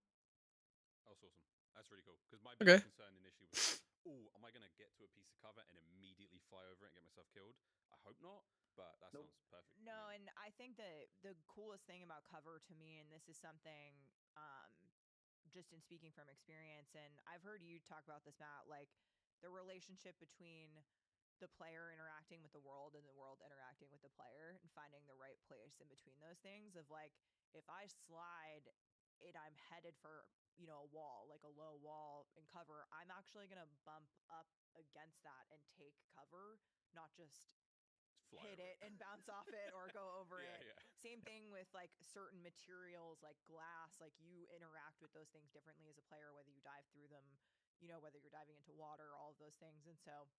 That's awesome. That's really cool. Because my biggest concern initially was, oh, am I going to get to a piece of cover and immediately fly over it and get myself killed? I hope not, but that sounds perfect. No, and I think that the coolest thing about cover to me, and this is something just in speaking from experience, and I've heard you talk about this, Matt, like the relationship between the player interacting with the world and the world interacting with the player, and finding the right place in between those things of like, if I slide and I'm headed for, a wall, like a low wall in cover, I'm actually going to bump up against that and take cover, not just hit it and bounce off it or go over it. Yeah. Same thing with like certain materials like glass, like you interact with those things differently as a player, whether you dive through them, whether you're diving into water, all of those things. And so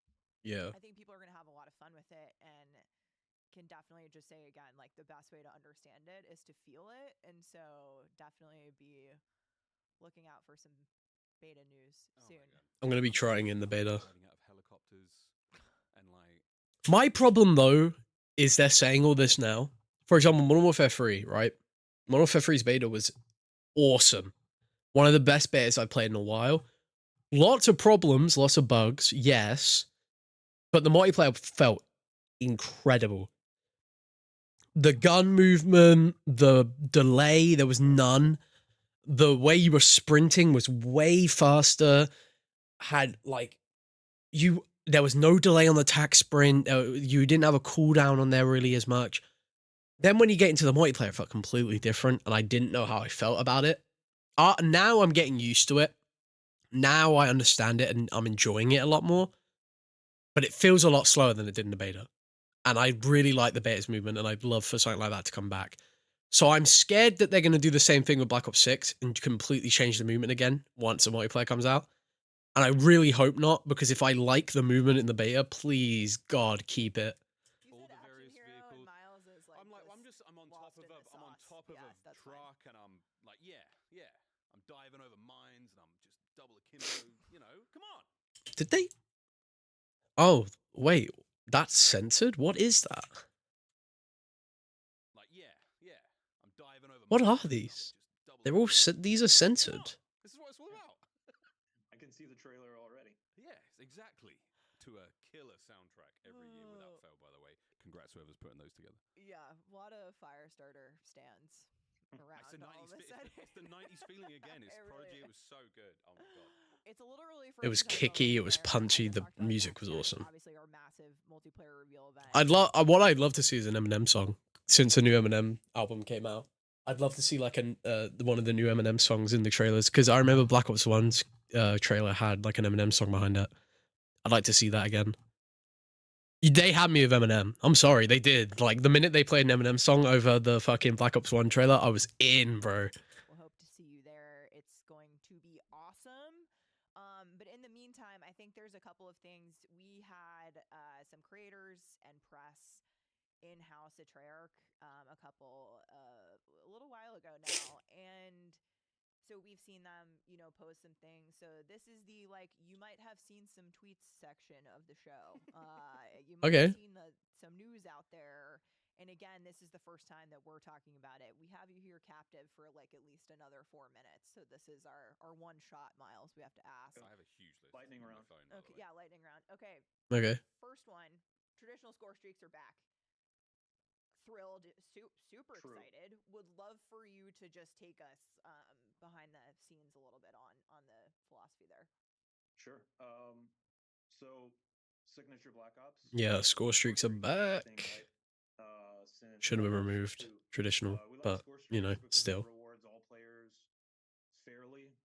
yeah, I think people are going to have a lot of fun with it, and can definitely just say again, like the best way to understand it is to feel it. And so definitely be looking out for some beta news soon. I'm going to be trying in the beta. Riding out of helicopters and like. My problem though is they're saying all this now. For example, Modern Warfare 3, right? Modern Warfare 3's beta was awesome. One of the best betas I've played in a while. Lots of problems, lots of bugs, yes. But the multiplayer felt incredible. The gun movement, the delay, there was none. The way you were sprinting was way faster. Had like there was no delay on the tac sprint. You didn't have a cooldown on there really as much. Then when you get into the multiplayer, it felt completely different, and I didn't know how I felt about it. Now I'm getting used to it. Now I understand it, and I'm enjoying it a lot more. But it feels a lot slower than it did in the beta. And I really like the beta's movement, and I'd love for something like that to come back. So I'm scared that they're going to do the same thing with Black Ops 6 and completely change the movement again once the multiplayer comes out. And I really hope not, because if I like the movement in the beta, please, God, keep it. All the various vehicles. Miles is like, I'm on top of a truck, and I'm like, yeah, I'm diving over mines, and I'm just double akimbo. Come on. Did they Oh, wait, that's censored? What is that? Like, yeah, I'm diving over What are milestones now. these? Just double They're it. all these are censored. This is what it's all about. I can see the trailer already. Yes, exactly. To a killer soundtrack every year without fail, by the way. Congrats whoever's putting those together. Yeah, a lot of Firestarter stands around all of a sudden. It's the 90s feeling again. It's It Prodigy. really It was so good. Oh my god. It's a little early for It us was to talk about kicky, it was multiplayer. punchy, I just the talked about music was next gen, awesome. obviously our massive multiplayer reveal event. What I'd love to see is an Eminem song since the new Eminem album came out. I'd love to see like one of the new Eminem songs in the trailers because I remember Black Ops 1's trailer had like an Eminem song behind it. I'd like to see that again. They had me with Eminem. I'm sorry, they did. Like the minute they played an Eminem song over the fucking Black Ops 1 trailer, I was in, bro. We'll hope to see you there. It's going to be awesome. But in the meantime, I think there's a couple of things. We had some creators and press in-house at Treyarch a little while ago now, and so we've seen them, post some things. So this is the you might have seen some tweets section of the show. You might have Okay. seen some news out there. And again, this is the first time that we're talking about it. We have you here captive for at least another 4 minutes. So this is our one shot, Miles. We have to ask. I have a huge list. Lightning round. Phone, Okay, yeah, lightning round. Okay. Okay. First one, traditional score streaks are back. Thrilled, super True. excited. Would love for you to just take us behind the scenes a little bit on the philosophy there. Sure. So Signature Black Ops. Yeah, score streaks are Thing, right? back. Since Should have been Black Ops removed. 2. Traditional, We like but score streaks because still. it rewards all players fairly,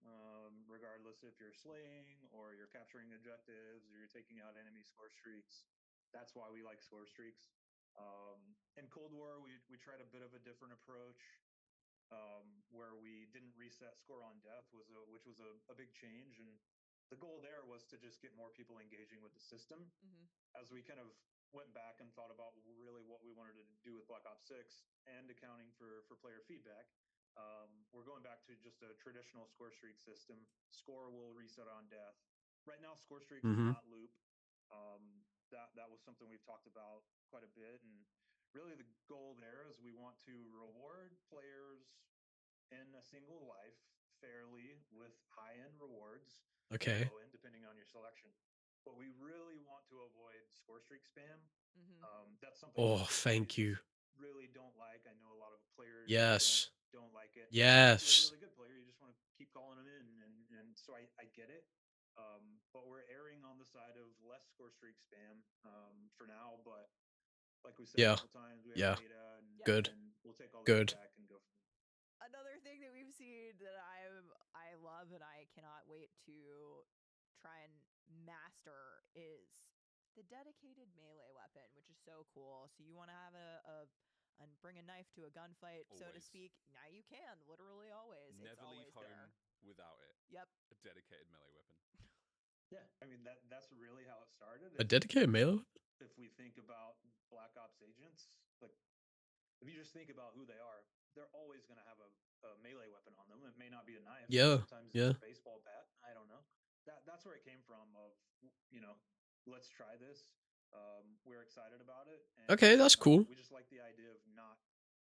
regardless if you're slaying or you're capturing objectives or you're taking out enemy score streaks. That's why we like score streaks. In Cold War, we tried a bit of a different approach, where we didn't reset score on death, which was a big change, and the goal there was to just get more people engaging with the system. As we kind of went back and thought about really what we wanted to do with Black Ops 6 and accounting for player feedback, we're going back to just a traditional score streak system. Score will reset on death. Right now, score streaks do not loop. That was something we've talked about quite a bit, and really the goal there is we want to reward players in a single life fairly with high-end rewards. Okay. Low end, depending on your selection. But we really want to avoid score streak spam. That's something. Oh, thank you. Really don't like. I know a lot of players. Yes. Don't like it. Yes. If you're a really good player, you just want to keep calling them in, and so I get it. But we're erring on the side of less score streak spam for now. But like we said a couple times, we have beta, and Good. and we'll take all Good. that back and go from there. Another thing that we've seen that I love and I cannot wait to try and master is the dedicated melee weapon, which is so cool. So you want to have and bring a knife to a gunfight, so to speak. Now you can, literally always. Never it's always leave home there. without it. Yep. A dedicated melee weapon. Yeah, I mean that's really how it started. A dedicated melee? If we think about Black Ops agents, like if you just think about who they are, they're always going to have a melee weapon on them. It may not be a knife. Yeah. Sometimes it's a baseball bat. I don't know. That's where it came from. Of let's try this. We're excited about it. And, okay, that's cool. We just like the idea of not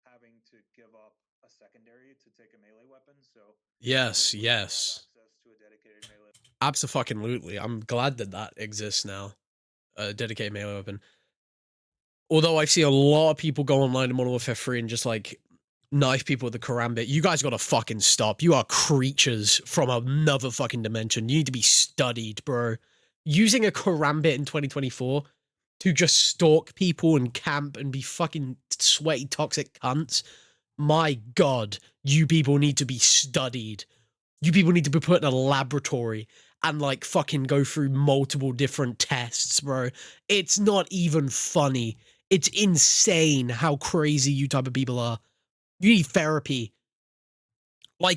having to give up a secondary to take a melee weapon. So yes. Access to a dedicated melee. Absolutely. I'm glad that exists now. A dedicated melee weapon. Although I see a lot of people go online in Modern Warfare 3 and just knife people with the karambit. You guys gotta fucking stop. You are creatures from another fucking dimension. You need to be studied, bro. Using a karambit in 2024 to just stalk people and camp and be fucking sweaty, toxic cunts. My god, you people need to be studied. You people need to be put in a laboratory and fucking go through multiple different tests, bro. It's not even funny. It's insane how crazy you type of people are. You need therapy.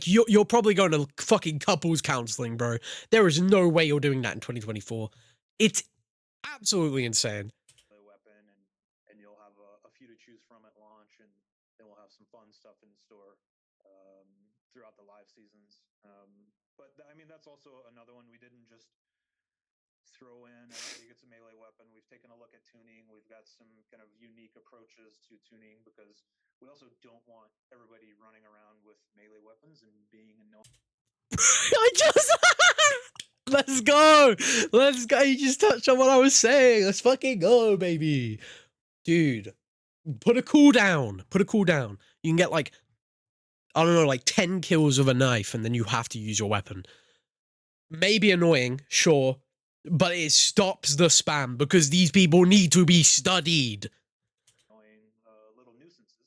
You're probably going to fucking couples counseling, bro. There is no way you're doing that in 2024. It's absolutely insane. Weapon, and you'll have a few to choose from at launch, and then we'll have some fun stuff in store throughout the live seasons. But I mean, that's also another one. We didn't just throw in, everybody gets a melee weapon. We've taken a look at tuning. We've got some kind of unique approaches to tuning because we also don't want everybody running around with melee weapons and being annoying. I just let's go. Let's go. You just touched on what I was saying. Let's fucking go, baby. Dude, put a cooldown. Put a cooldown. You can get like, I don't know, like 10 kills with a knife and then you have to use your weapon. Maybe annoying, sure, but it stops the spam because these people need to be studied. Little nuisances.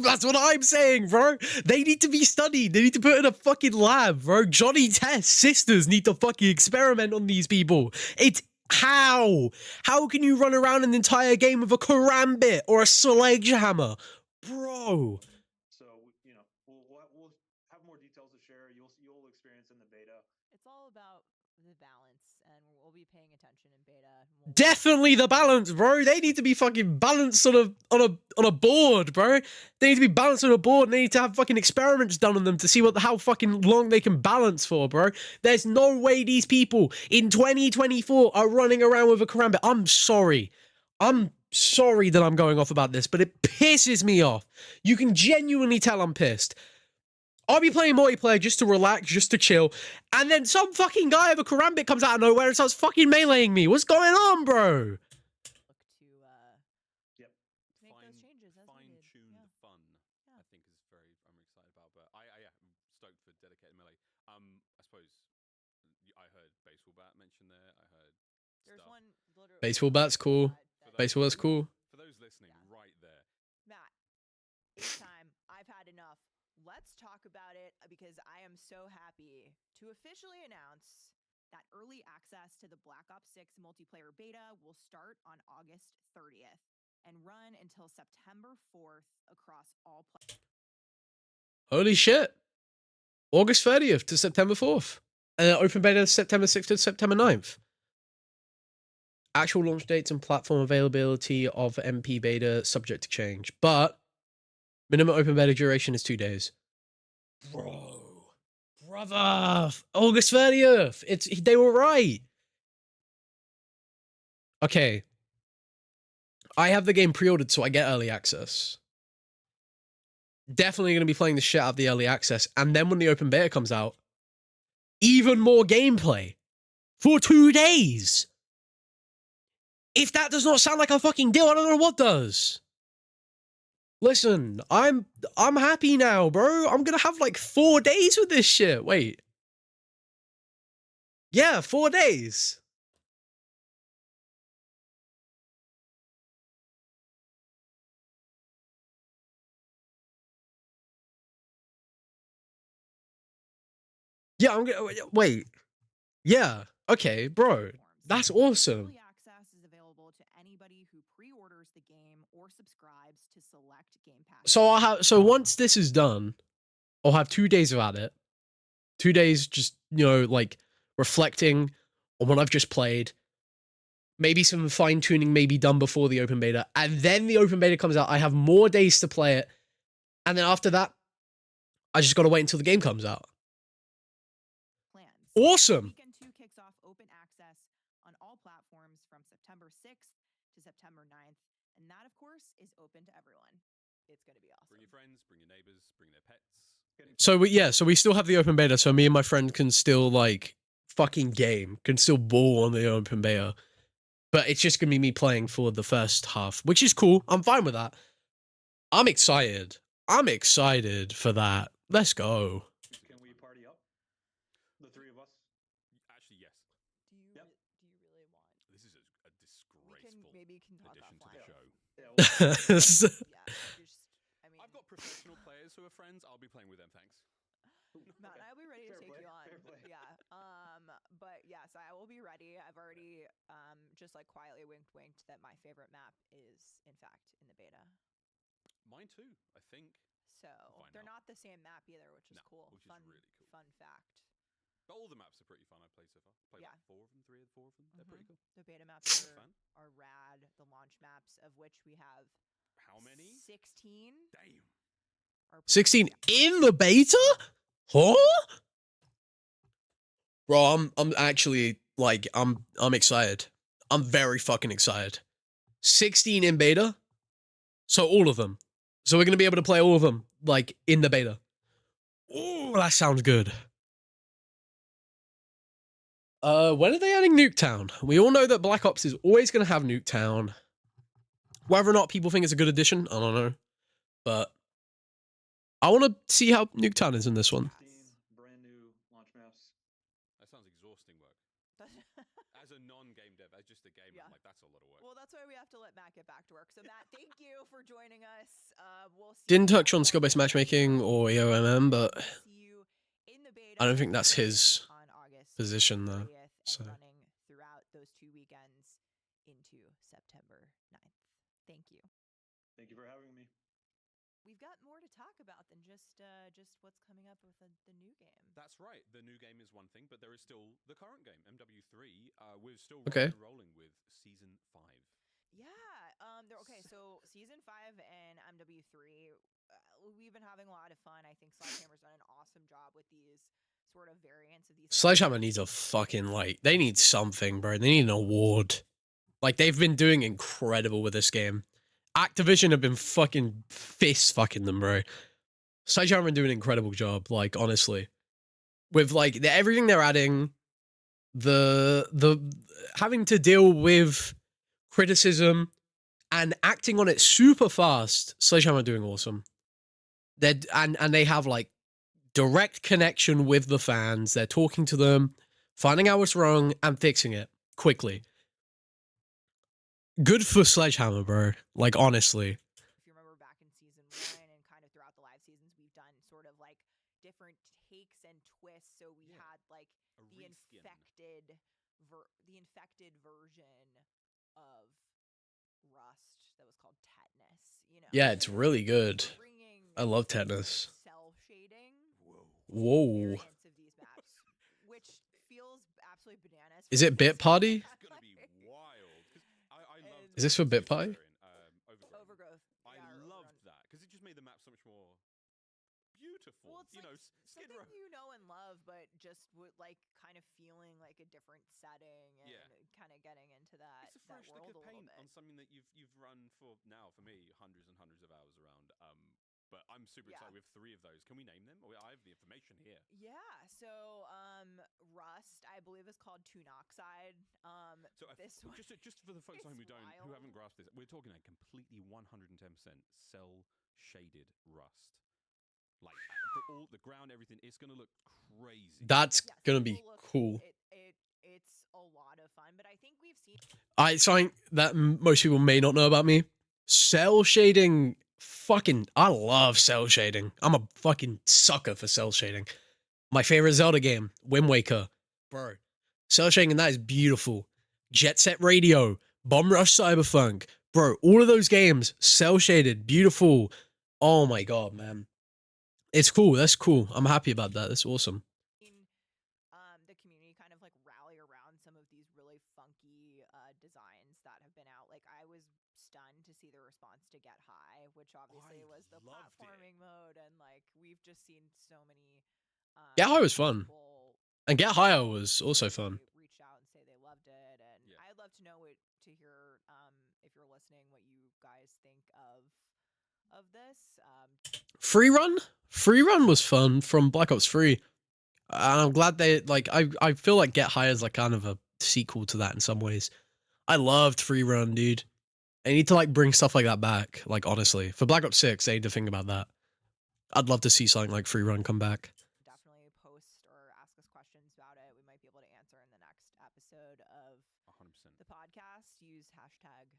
That's what I'm saying, bro. They need to be studied. They need to put in a fucking lab, bro. Johnny Test's sisters need to fucking experiment on these people. It's how? How can you run around an entire game with a karambit or a sledgehammer? Bro. So, you know, we'll have more details to share. You'll experience in the beta. It's all about the balance, and we'll be paying attention in beta. Definitely the balance, bro. They need to be fucking balanced on a board, bro. They need to be balanced on a board. And they need to have fucking experiments done on them to see how fucking long they can balance for, bro. There's no way these people in 2024 are running around with a karambit. I'm sorry that I'm going off about this, but it pisses me off. You can genuinely tell I'm pissed. I'll be playing multiplayer just to relax, just to chill, and then some fucking guy with a karambit comes out of nowhere and starts fucking meleeing me. What's going on, bro? Look to Yep. make those changes as needed. Fine-tune the fun, I think is I'm excited about. But I'm stoked for dedicated melee. I suppose I heard baseball bat mentioned there. I heard There's stuff. one literally. Baseball bat's cool. Baseball bat's cool. For those listening, right there. Matt, it's time. I've had enough. Let's talk about it because I am so happy to officially announce that early access to the Black Ops 6 multiplayer beta will start on August 30th and run until September 4th across all platforms. Holy shit. August 30th to September 4th. And open beta September 6th to September 9th. Actual launch dates and platform availability of MP beta subject to change. But minimum open beta duration is 2 days. Brother, August 30th. They were right. Okay. I have the game pre-ordered, so I get early access. Definitely going to be playing the shit out of the early access. And then when the open beta comes out, even more gameplay for 2 days. If that does not sound like a fucking deal, I don't know what does. Listen, I'm happy now, bro. I'm gonna have like 4 days with this shit. Wait. Yeah, 4 days. Yeah, I'm gonna wait. Yeah. Okay, bro. That's awesome. Early access is available to anybody who pre-orders the game or subscribes to select Game Pass. So once this is done, I'll have 2 days about it. 2 days just, like reflecting on what I've just played. Maybe some fine tuning may be done before the open beta. And then the open beta comes out. I have more days to play it. And then after that, I just got to wait until the game comes out. Plans. Awesome. Weekend 2 kicks off open access on all platforms from September 6th to September 9th. And that, of course, is open to everyone. It's going to be awesome. Bring your friends, bring your neighbors, bring their pets. So we still have the open beta. So me and my friend can still like fucking game, can still ball on the open beta. But it's just going to be me playing for the first half, which is cool. I'm fine with that. I'm excited. I'm excited for that. Let's go. Can we party up? The three of us? Actually, yes. Do you really want? This is a disgraceful Maybe can talk addition to the offline. show. Yeah, I've got professional players who are friends. I'll be playing with them, thanks. Matt, I'll be ready to take you on. Yeah. But yes, I will be ready. I've already just like quietly winked that my favorite map is in fact in the beta. Mine too, I think. So they're not the same map either, which is cool. Which is really cool. Fun fact. But all the maps are pretty fun I've played so far. Played like 4 of them, 3 or 4 of them. They're pretty cool. The beta maps are rad. The launch maps, of which we have how many? 16. Damn. 16 in the beta? Huh? Bro, I'm actually like I'm excited. I'm very fucking excited. 16 in beta, so all of them. So we're gonna be able to play all of them like in the beta. Oh, that sounds good. When are they adding Nuketown? We all know that Black Ops is always gonna have Nuketown. Whether or not people think it's a good addition, I don't know. But I want to see how Nuketown is in this one. Brand new launch maps. That sounds exhausting work. As a non-game dev, as just a gamer, Yeah. I'm like, that's a lot of work. Well, that's why we have to let Matt get back to work. So, Matt, thank you for joining us. We'll see Didn't you touch on skill-based matchmaking or EOMM, but see you in the beta I don't think that's his on August position though. 30th So and running throughout those 2 weekends into September 9th. Thank you. Thank you for having me. We've got more to talk about than just what's coming up with the new game. That's right. The new game is one thing, but there is still the current game, MW3. We're still Okay. rolling with Season 5. Yeah. Okay. So Season 5 and MW3, we've been having a lot of fun. I think Sledgehammer's done an awesome job with these sort of variants of these. Sledgehammer needs a fucking like they need something, bro. They need an award. Like they've been doing incredible with this game. Activision have been fucking fist fucking them, bro. Sledgehammer have been doing an incredible job, like honestly. With like everything they're adding, the having to deal with criticism and acting on it super fast. Sledgehammer are doing awesome. And they have like direct connection with the fans. They're talking to them, finding out what's wrong and fixing it quickly. Good for Sledgehammer, bro. Like honestly. If you remember back in Season 1 and kind of throughout the live seasons, we've done sort of like different takes and twists. So we had like the infected version of Rust that was called Tetanus. You know. Yeah, it's really good. I love Tetanus. Cell shading. Whoa. Of these maps, which feels absolutely bananas. Is it Bit Party? It's gonna be wild. I love. Is this for Bit Party? Overgrowth. I loved that because it just made the map so much more beautiful. Well, it's you like know, Skid Row. something you know and love, but just like kind of feeling like a different setting and kind of getting into that. It's a fresh world lick of paint bit. on something that you've run for now for me hundreds and hundreds of hours around. But I'm super excited. We have 3 of those. Can we name them? I have the information here. Yeah. So Rust, I believe, is called Tunoxide. So this just for the folks at home who haven't grasped this, we're talking a completely 110% cell shaded Rust. Like for all the ground, everything, it's gonna look crazy. That's gonna be cool. It's a lot of fun, but I think we've seen. Something that most people may not know about me. Cell shading. Fucking, I love cell shading. I'm a fucking sucker for cell shading. My favorite Zelda game, Wind Waker. Bro, cell shading and that is beautiful. Jet Set Radio, Bomb Rush Cyberpunk. Bro, all of those games, cell shaded, beautiful. Oh my god, man. It's cool. That's cool. I'm happy about that. That's awesome. The community kind of like rally around some of these really funky designs that have been out. Like I was stunned to see the response to Get High, which obviously was the platforming mode, and like we've just seen so many. Get High was fun, and Get Higher was also fun. Reached out and say they loved it, and I'd love to know to hear if you're listening, what you guys think of this. Free Run was fun from Black Ops 3. And I'm glad they like I feel like Get High is like kind of a sequel to that in some ways. I loved Free Run, dude. They need to like bring stuff like that back. Like honestly, for Black Ops 6, they need to think about that. I'd love to see something like Free Run come back. Definitely post or ask us questions about it. We might be able to answer in the next episode of 100%. The podcast. Use hashtag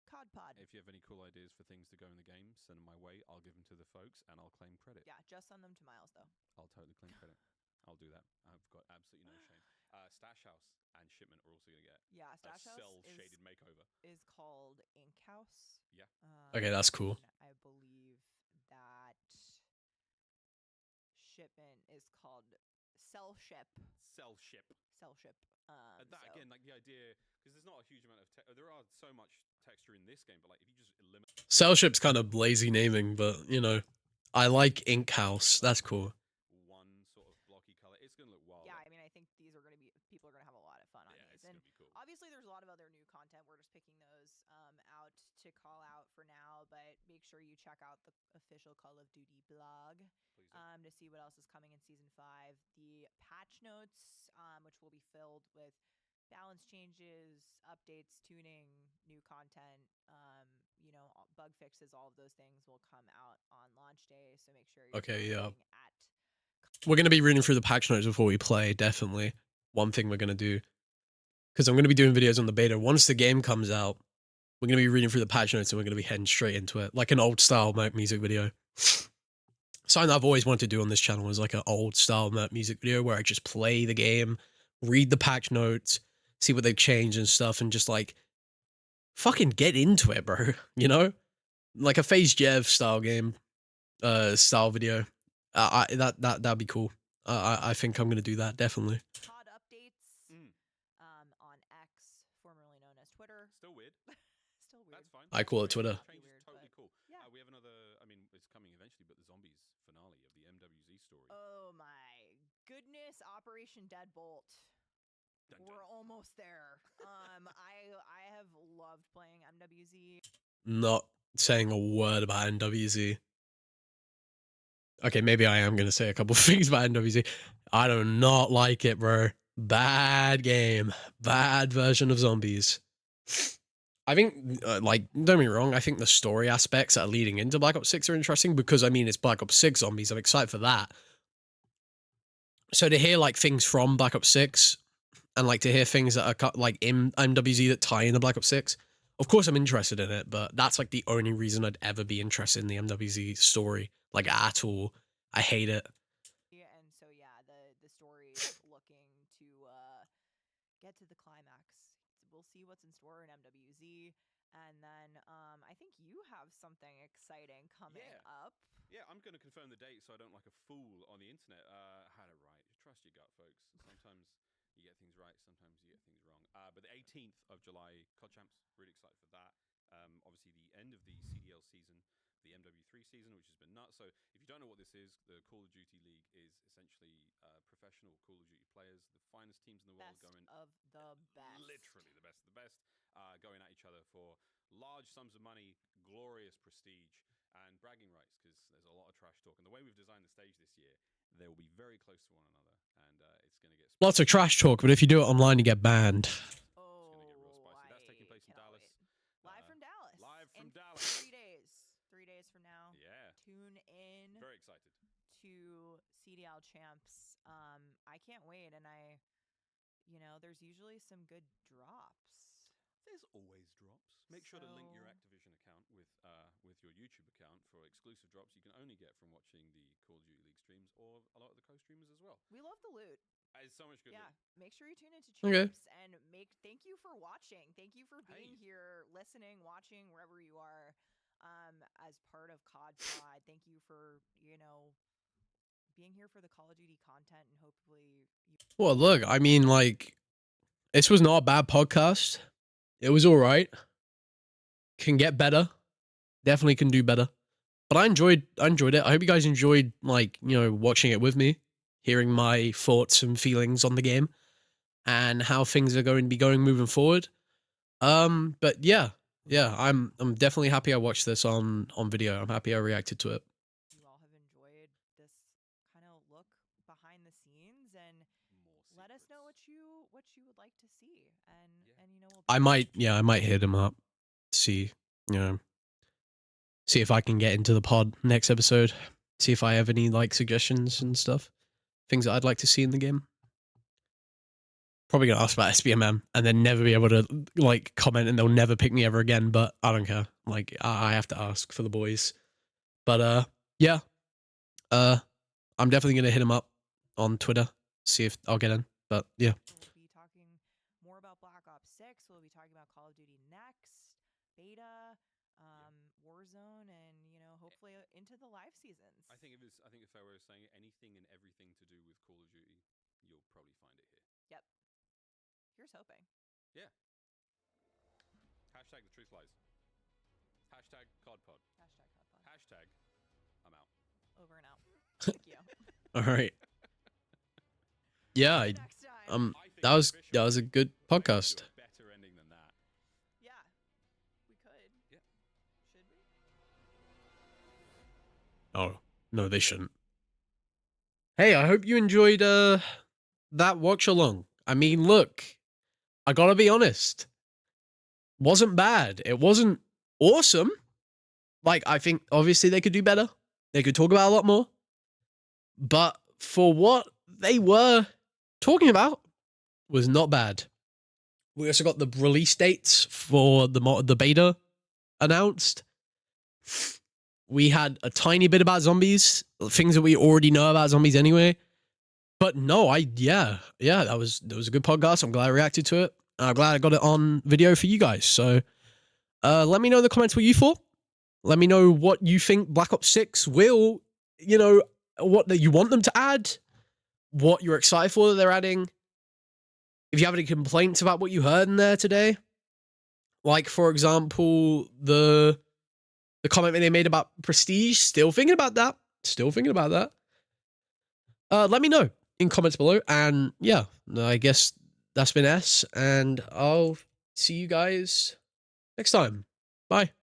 COD Pod. If you have any cool ideas for things to go in the game, send them my way. I'll give them to the folks and I'll claim credit. Yeah, just send them to Miles though. I'll totally claim credit. I'll do that. I've got absolutely no shame. Stash House and Shipment are also going to get Stash House cell shaded makeover. Is called Ink House. Yeah. Okay, that's cool. I believe that Shipment is called Cell Ship. Cell Ship. That again, like the idea, because there's not a huge amount of there are so much texture in this game, but like if you just eliminate. Cell Ship's kind of lazy naming, but you know, I like Ink House. That's cool. One sort of blocky color. It's gonna look wild. Yeah, I mean, I think these are gonna to call out for now, but make sure you check out the official Call of Duty blog to see what else is coming in Season 5. The patch notes, which will be filled with balance changes, updates, tuning, new content, bug fixes, all of those things will come out on launch day. So make sure you're yeah. looking at. We're going to be reading through the patch notes before we play, definitely. One thing we're going to do. Because I'm going to be doing videos on the beta. Once the game comes out, we're going to be reading through the patch notes and we're going to be heading straight into it. Like an old style music video. Something I've always wanted to do on this channel is like an old style music video where I just play the game, read the patch notes, see what they've changed and stuff, and just like fucking get into it, bro. You know? Like a Phase Jev style game, style video. That'd be cool. I think I'm gonna do that, definitely. COD updates on X, formerly known as Twitter. Still weird. Still weird. That's fine. I call it Twitter. Change is totally cool. Yeah. We have another. I mean, it's coming eventually, but the zombies finale of the MWZ story. Oh my goodness, Operation Deadbolt. Dun, dun. We're almost there. I have loved playing MWZ. Not saying a word about NWZ. Okay, maybe I am gonna say a couple things about NWZ. I do not like it, bro. Bad game. Bad version of zombies. I think, like, don't get me wrong, I think the story aspects that are leading into Black Ops 6 are interesting because, I mean, it's Black Ops 6 zombies. I'm excited for that. So to hear, like, things from Black Ops 6 and, like, to hear things that are, like, in MWZ that tie into Black Ops 6, of course I'm interested in it, but that's, like, the only reason I'd ever be interested in the MWZ story, like, at all. I hate it. And so, yeah, the story is looking to get to the climax. We'll see what's in store in MWZ. And then I think you have something exciting coming up. Yeah, I'm going to confirm the date so I don't like a fool on the internet. Had it right. Trust your gut, folks. Sometimes you get things right, sometimes you get things wrong. But the 18th of July, COD Champs, really excited for that. Obviously, the end of the CDL season, the MW3 season, which has been nuts. So if you don't know what this is, the Call of Duty League is essentially professional Call of Duty players, the finest teams in the world going of the best. Literally the best of the best, going at each other for large sums of money, glorious prestige, and bragging rights, because there's a lot of trash talk. And the way we've designed the stage this year, they will be very close to one another, and it's going to get lots of trash talk, but if you do it online, you get banned. Oh, it's going to get real spicy. That's taking place in Dallas. Live from Dallas. Live from Dallas. 3 days. 3 days from now. Yeah. Tune in. Very excited. To CDL Champs. I can't wait, and there's usually some good drops. There's always drops. Make sure to link your Activision account with your YouTube account for exclusive drops you can only get from watching the Call of Duty League streams or a lot of the co-streamers as well. We love the loot. It's so much good. Yeah, make sure you tune into Okay. Champs and thank you for watching. Thank you for being here, listening, watching, wherever you are, as part of COD Pod. Thank you for, being here for the Call of Duty content, and hopefully Well, look, I mean, like, this was not a bad podcast. It was all right. Can get better. Definitely can do better. But I enjoyed it. I hope you guys enjoyed, like, watching it with me, hearing my thoughts and feelings on the game and how things are going to be going moving forward. But yeah, I'm definitely happy I watched this on video. I'm happy I reacted to it. you all have enjoyed this kind of look behind the scenes, and let us know what you would like to see, and we'll I might hit him up, see if I can get into the pod next episode, see if I have any, like, suggestions and stuff, things that I'd like to see in the game. Probably gonna ask about SBMM and then never be able to, like, comment, and they'll never pick me ever again, but I don't care. Like, I have to ask for the boys. But yeah, I'm definitely gonna hit him up on Twitter, see if I'll get in. But yeah. We'll be talking more about Black Ops 6. We'll be talking about Call of Duty next, beta, Warzone, and hopefully into the live seasons. I think if I were saying anything and everything to do with Call of Duty, you'll probably find it here. Yep. Here's hoping. Yeah. Hashtag the truth lies. Hashtag COD Pod. Hashtag COD Pod. Hashtag I'm out. Over and out. Thank you. All right. Yeah, Next time. that was a good podcast. Better ending than that. Yeah, we could. Yeah. Oh, no, they shouldn't. Hey, I hope you enjoyed that watch along. I mean, look, I gotta be honest. Wasn't bad. It wasn't awesome. Like, I think obviously they could do better. They could talk about a lot more. But for what they were talking about was not bad. We also got the release dates for the beta announced. We had a tiny bit about zombies, things that we already know about zombies anyway. But no, yeah, that was a good podcast. I'm glad I reacted to it. I'm glad I got it on video for you guys. So let me know in the comments what you thought. Let me know what you think Black Ops 6 will, what that you want them to add, what you're excited for that they're adding. If you have any complaints about what you heard in there today, like for example, the comment they made about Prestige, still thinking about that. Let me know in comments below. And yeah, I guess that's been S, and I'll see you guys next time. Bye.